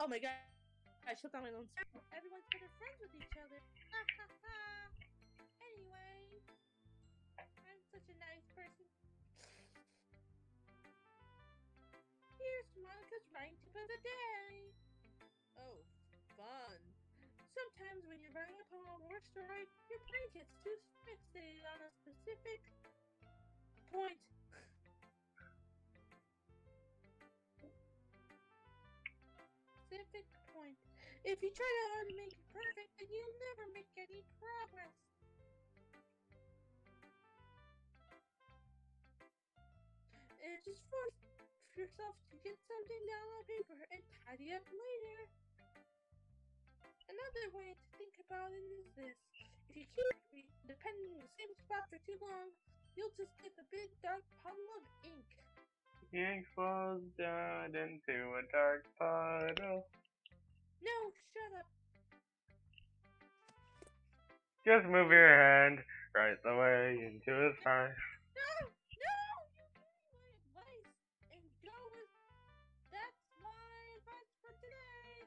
Oh my god. I shut down my own circle. Everyone's better friends with each other. Anyway, I'm such a nice person. Here's Monica's writing tip of the day. Oh, fun. Sometimes when you're writing a poem or story, your brain gets too fixated on a specific point. If you try to hard to make it perfect, then you'll never make any progress. And just force yourself to get something down on paper and tidy up later. Another way to think about it is this. If you keep depending on the same spot for too long, you'll just get a big dark puddle of ink. Ink falls down into a dark puddle. No, shut up. Just move your hand right the way into his eye. No, you give me my advice and go with. That's my advice for today.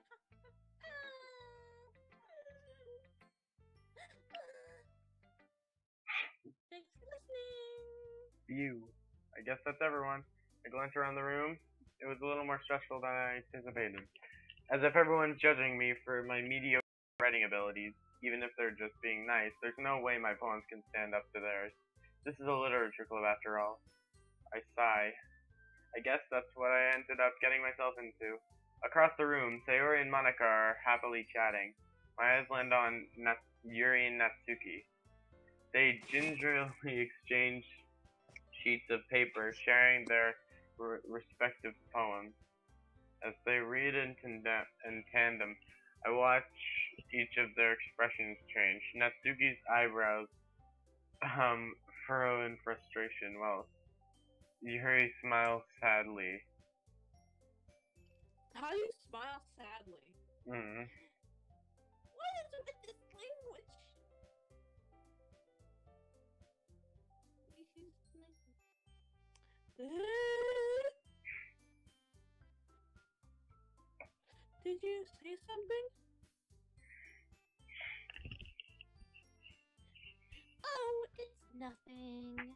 Thanks for listening. Phew. I guess that's everyone. I glanced around the room. It was a little more stressful than I anticipated. As if everyone's judging me for my mediocre writing abilities, even if they're just being nice. There's no way my poems can stand up to theirs. This is a literature club after all. I sigh. I guess that's what I ended up getting myself into. Across the room, Sayori and Monica are happily chatting. My eyes land on Yuri and Natsuki. They gingerly exchanged sheets of paper, sharing their respective poems. As they read in tandem, I watch each of their expressions change. Natsuki's eyebrows furrow in frustration, while Yuri smiles sadly. How do you smile sadly? Mm. What is with this language? Did you say something? Oh, it's nothing.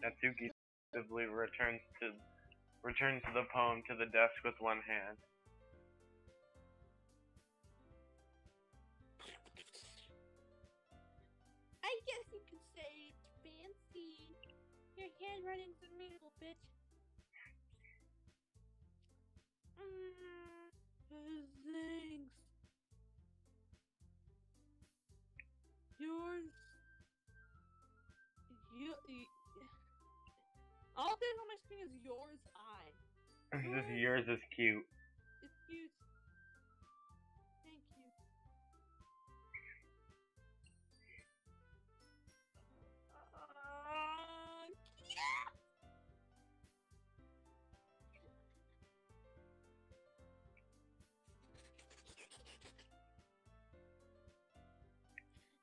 Natsuki actively returns the poem to the desk with one hand. I guess you could say it's fancy. Your handwriting's a miracle, bitch. Thanks. Yours. All that's on my screen is yours eye. Yours is cute. It's cute. Thank you. Yeah.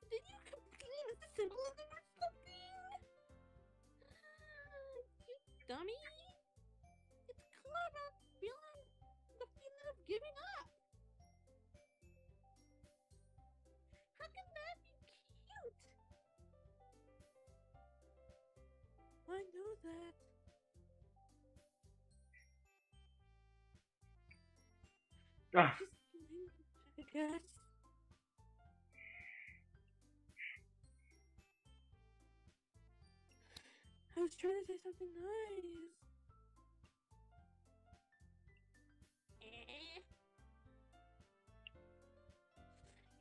Did you complete the symbolism or something? You dummy! It's clever feeling the feeling of giving up. How can that be cute? I know that. Just I guess. I was trying to say something nice.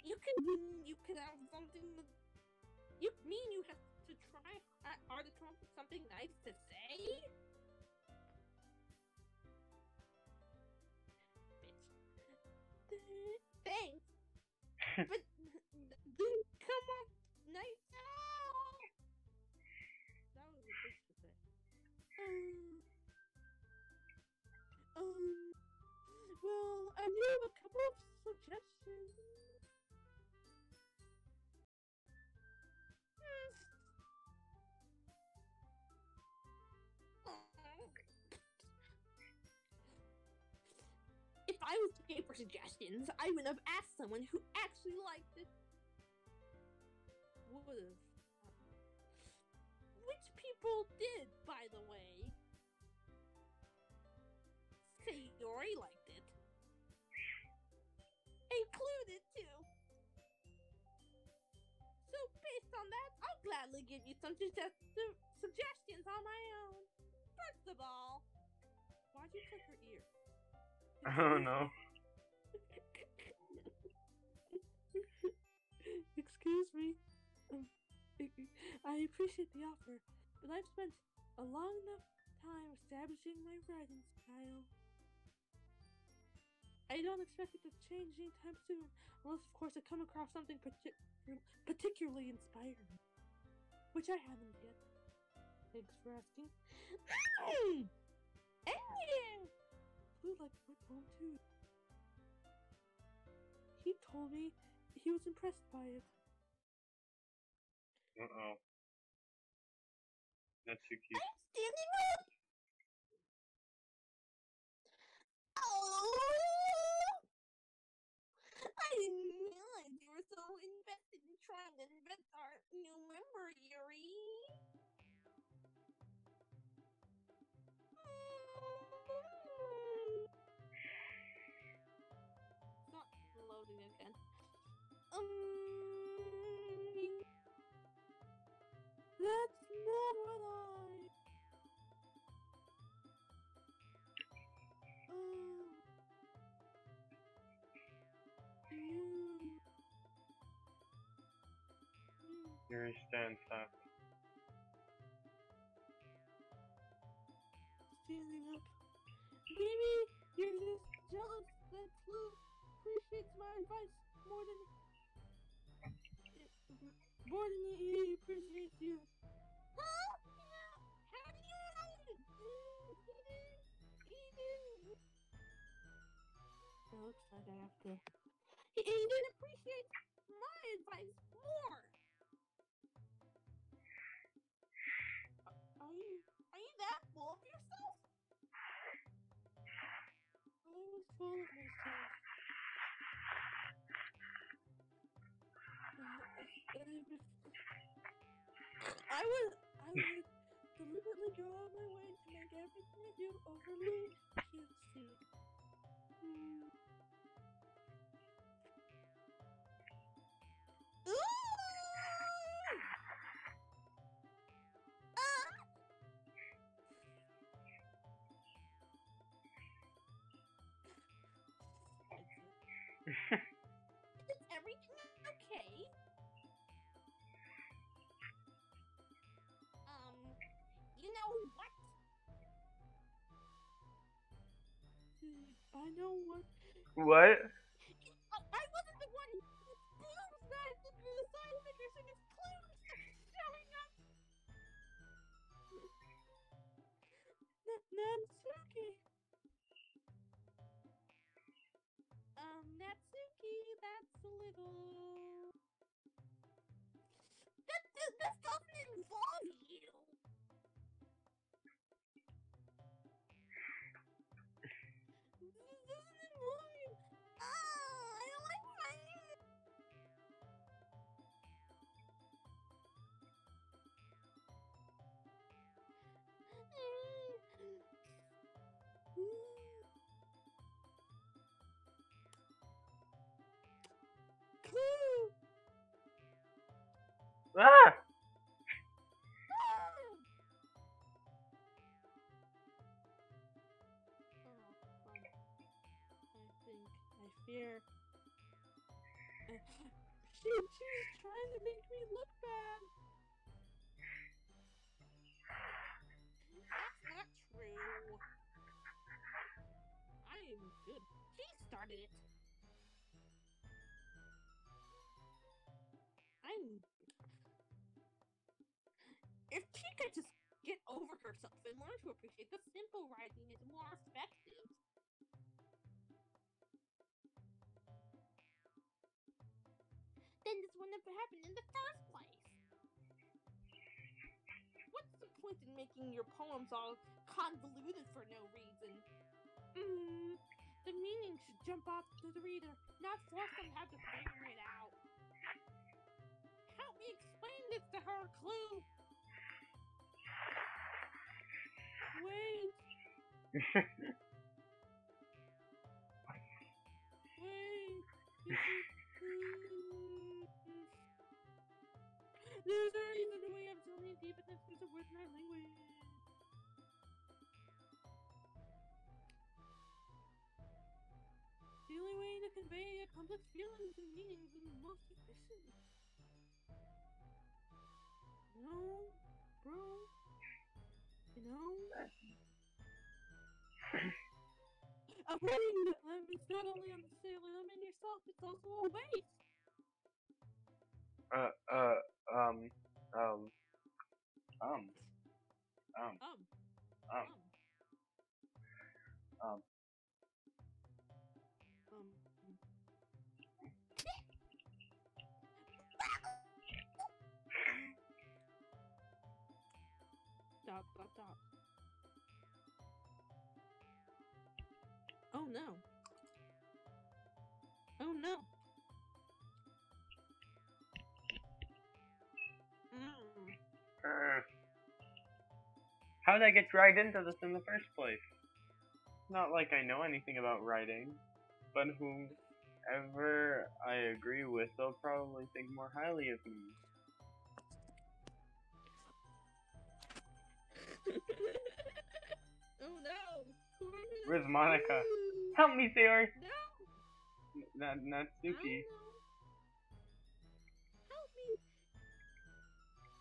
You can have something that you have to try hard to come up with something nice to say. Bitch. Thanks. But didn't come up nice at all. That was a bitch to say. Well, I do have a couple of suggestions. If I was looking for suggestions, I would have asked someone who actually liked it. Would have. Which people did, by the way. Say Yori liked it. Included too. So based on that, I'll gladly give you some suggestions on my own. First of all, why'd you click her ear? Oh no. Excuse me. I appreciate the offer, but I've spent a long enough time establishing my writing style. I don't expect it to change anytime soon, unless, of course, I come across something particularly inspiring, which I haven't yet. Thanks for asking. Blue liked my poem too. He told me he was impressed by it. Uh-oh. That's too cute. I'm standing up! Oh! I didn't realize you were so invested in trying to invent our new member, Yuri. It's not loading again. That's not what Yuri stands up. Standing up. Maybe you're just jealous that Clue appreciates my advice more than he appreciates you. Huh? How do you know? It looks like I have to. He didn't appreciate my advice more. Are you that full of yourself? I was full of myself. I would deliberately go out of my way to make everything I do overly cutesy. Is everything okay? You know what? I know what. What? I wasn't the one. Clue's not the side figure, so it's Clue showing up. Natsuki. Natsuki, that's a little. This doesn't involve you. This doesn't involve you. I don't like my. Clue. Ah! I fear. She's trying to make me look bad. That's not true. I am good. She started it. If she could just get over herself and learn to appreciate the simple writing is more effective. Then this wouldn't have happened in the first place. What's the point in making your poems all convoluted for no reason? The meaning should jump off to the reader, not force them to have to figure it out. Help me explain this to her, Clue. Wait. There's a reason the way I'm telling you deep in this is a word in our language. The only way to convey a complex feelings and meanings is most efficient. No, bro. You know? Avoiding them is not only unnecessarily limiting yourself, it's also a waste. Stop. Oh no. How did I get dragged into this in the first place? Not like I know anything about writing, but whomever I agree with, they'll probably think more highly of me. Oh no! Where's Monica? Help me, Sayori! No! Natsuki. Help me!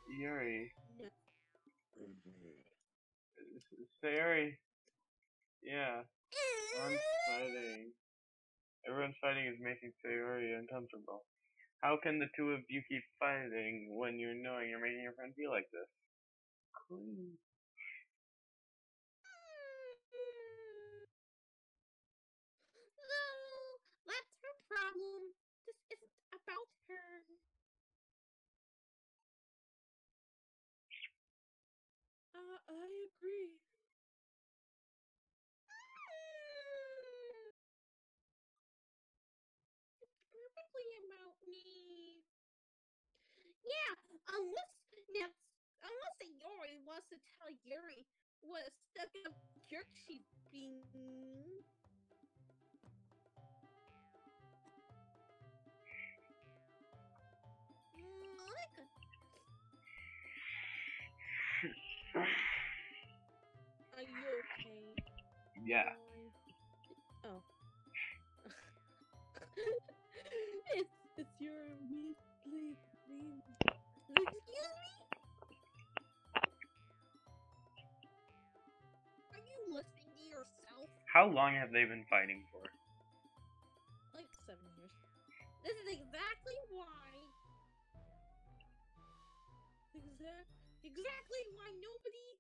Yuri. No. Sayori. Yeah. Everyone's fighting. Everyone's fighting is making Sayori uncomfortable. How can the two of you keep fighting when you're knowing you're making your friend feel like this? Please. No, that's her problem. This isn't about her. I agree. It's perfectly about me. Yeah, unless now, unless Yuri wants to tell Yuri what a stuck-up jerk she's being. Monica. Are you okay? Yeah. Oh. it's your weekly name. Excuse me? Are you listening to yourself? How long have they been fighting for? Like 7 years. This is exactly why. Exactly why nobody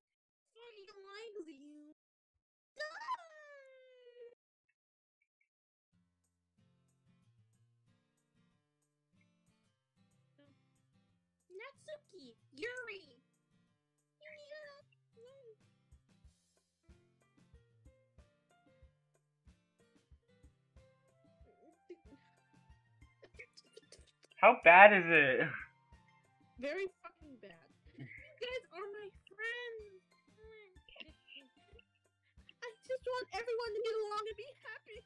fucking likes you. Natsuki, Yuri. How bad is it? Very fucking bad. You guys are my friends. I just want everyone to get along and be happy.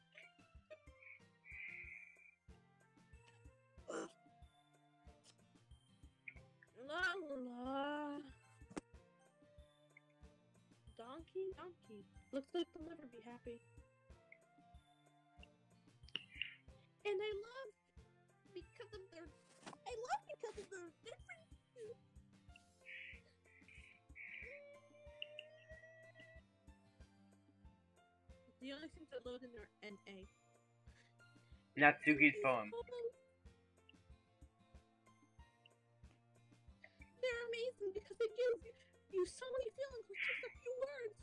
La la la. Donkey. Looks like they'll never be happy. And I love because of their different. The only things that load in are NA. Natsuki's poem. They're amazing because they give you so many feelings with just a few words.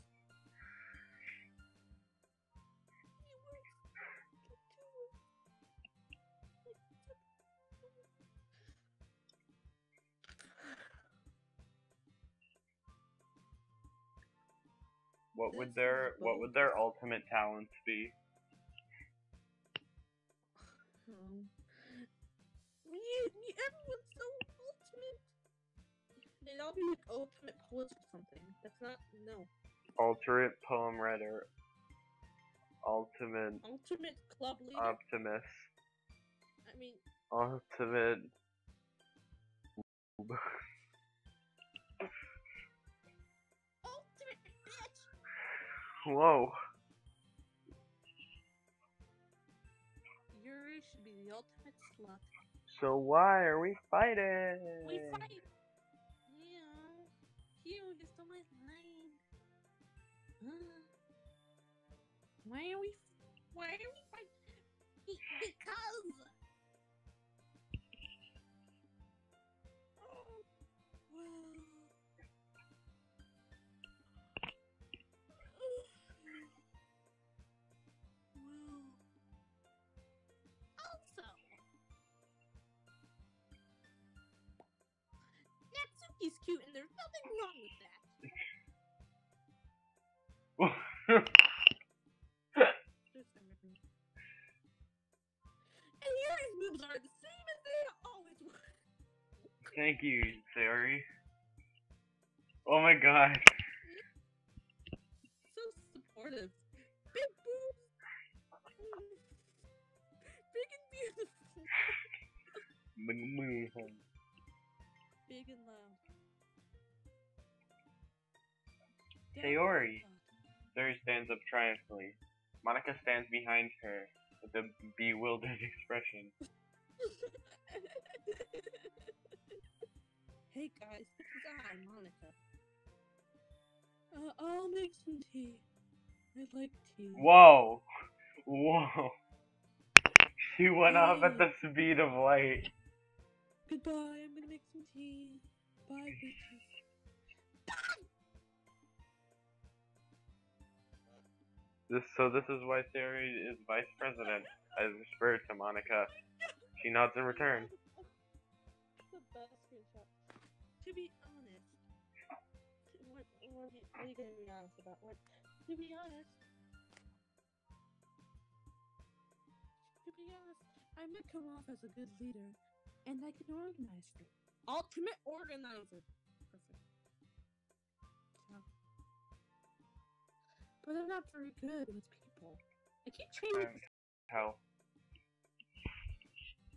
What would their ultimate talents be? Everyone's so ultimate. They'd all be like ultimate poets or something. That's not Alternate poem writer. Ultimate club leader. optimist. I mean, ultimate. Ultimate bitch. Whoa. Yuri should be the ultimate slut. So why are we fighting? We fight. Yeah. You just don't my mind. Why are we fighting? Because. Oh, well. Also, Natsuki's cute and there's nothing wrong with that. And Yuri's moves are the same as they always were. Thank you, Sayori. Oh my god. So supportive. Big boobs. Big and beautiful. Big and loud. Sayori. Sayori stands up triumphantly. Monica stands behind her with a bewildered expression. Hey guys, and Monica. I'll make some tea. I like tea. Whoa! Whoa! She went off at the speed of light. Goodbye, I'm gonna make some tea. Bye, bitches. This is why Sari is vice president. I whispered to Monica. She nods in return. The best screenshot. To be honest, what are you gonna be honest about? To be honest, I might come off as a good leader, and I can organize things. Ultimate organizer. Perfect. So, but I'm not very good with people. I keep changing. Hell.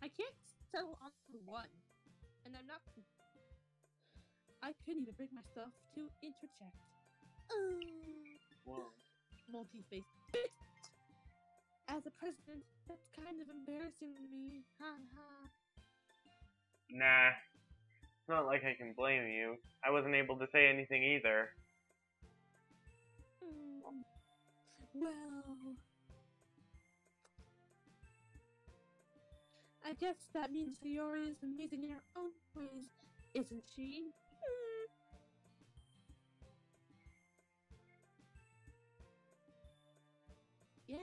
I can't settle on one, and I'm not. I couldn't even bring myself to interject. Whoa. Multi-face. As a president, that's kind of embarrassing to me. Ha ha. Nah. It's not like I can blame you. I wasn't able to say anything either. Well, I guess that means Sayori is amazing in her own ways, isn't she? Yeah.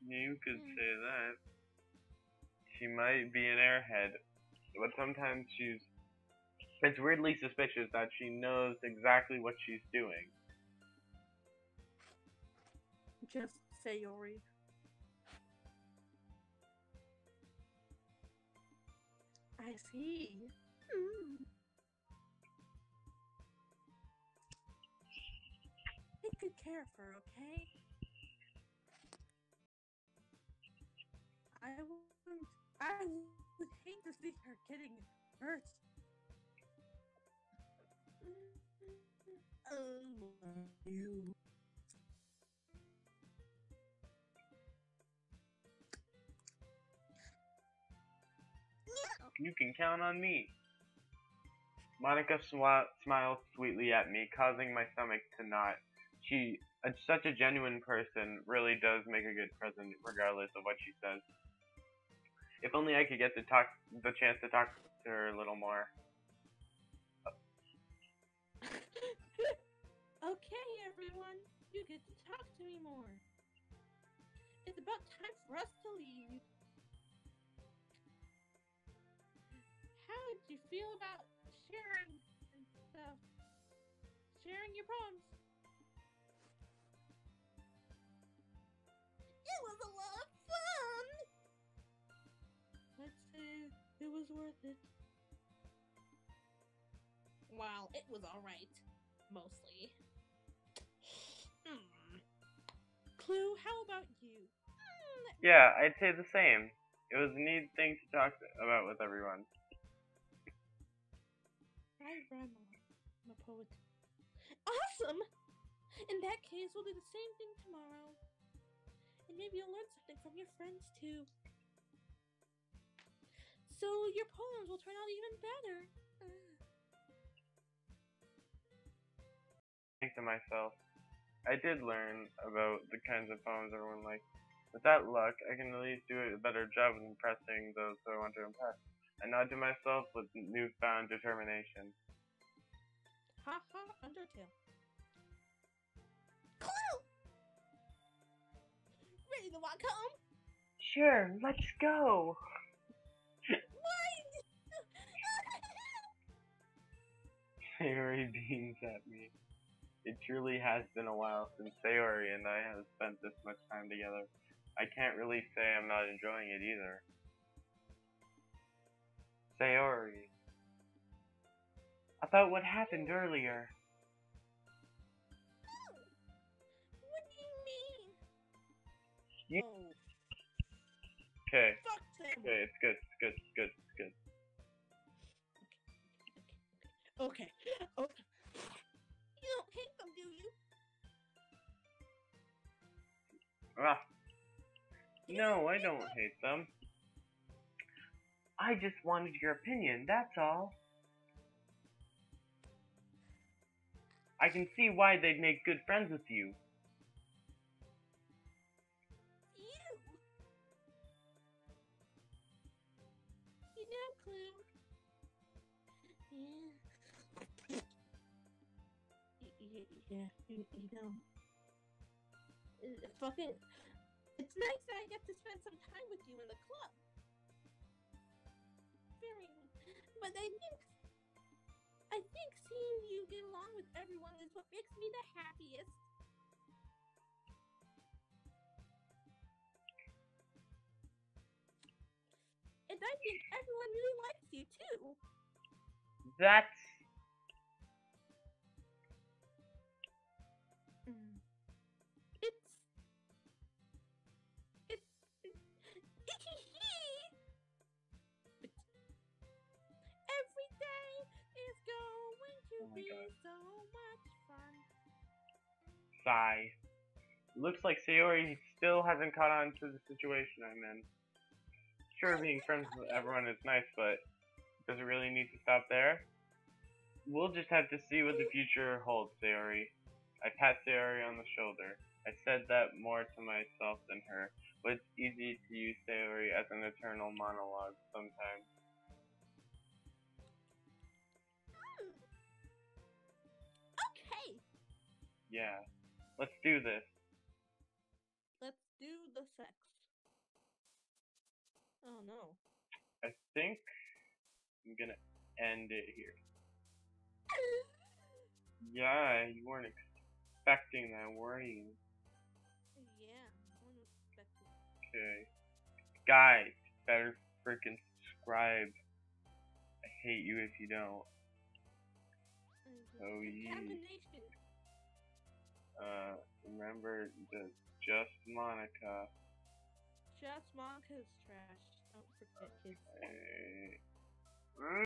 You could say that. She might be an airhead, but sometimes it's weirdly suspicious that she knows exactly what she's doing. Just Sayori. I see. Take good care of her, okay? I would hate to see her getting hurt. You. You can count on me. Monica smiles sweetly at me, causing my stomach to knot. Such a genuine person, really does make a good president, regardless of what she says. If only I could get the chance to talk to her a little more. Okay, everyone, you get to talk to me more. It's about time for us to leave. How did you feel about sharing and stuff? Sharing your poems? It was a lot of fun! Let's say it was worth it. Well, it was alright. Mostly. Clue, how about you? Yeah, I'd say the same. It was a neat thing to talk about with everyone. I rhyme a lot. I'm a poet. Awesome! In that case, we'll do the same thing tomorrow. And maybe you'll learn something from your friends, too. So your poems will turn out even better. Think to myself, I did learn about the kinds of poems everyone likes. With that luck, I can at least do a better job of impressing those who I want to impress. I nod to myself with newfound determination. Ha ha, Undertale. Clue! Ready to walk home? Sure, let's go! What? Sayori beams at me. It truly has been a while since Sayori and I have spent this much time together. I can't really say I'm not enjoying it either. Sayori. About what happened earlier. What do you mean? You... Oh. Okay. Fuck them. Okay, it's good, it's good, it's good, it's good. Okay. You don't hate them, do you? Ah. No, I don't hate them. I just wanted your opinion, that's all. I can see why they'd make good friends with you. You know, Clue. Yeah, you know. Fucking. It's nice that I get to spend some time with you in the club. But I think seeing you get along with everyone is what makes me the happiest. And I think everyone really likes you too. That's... Every day is going to be so much fun. Sigh. Looks like Sayori still hasn't caught on to the situation I'm in. Sure, being friends with everyone is nice, but does it really need to stop there? We'll just have to see what the future holds, Sayori. I pat Sayori on the shoulder. I said that more to myself than her, but it's easy to use Sayori as an eternal monologue sometimes. Okay. Yeah, let's do this. Let's do the sex. Oh no. I think I'm gonna end it here. Yeah, you weren't expecting that, were you? Yeah, I wasn't expecting. Okay. Guys, better freaking subscribe. I hate you if you don't. Oh yeah. Remember the Just Monica. Just Monica's trash. Don't forget kids. Hey.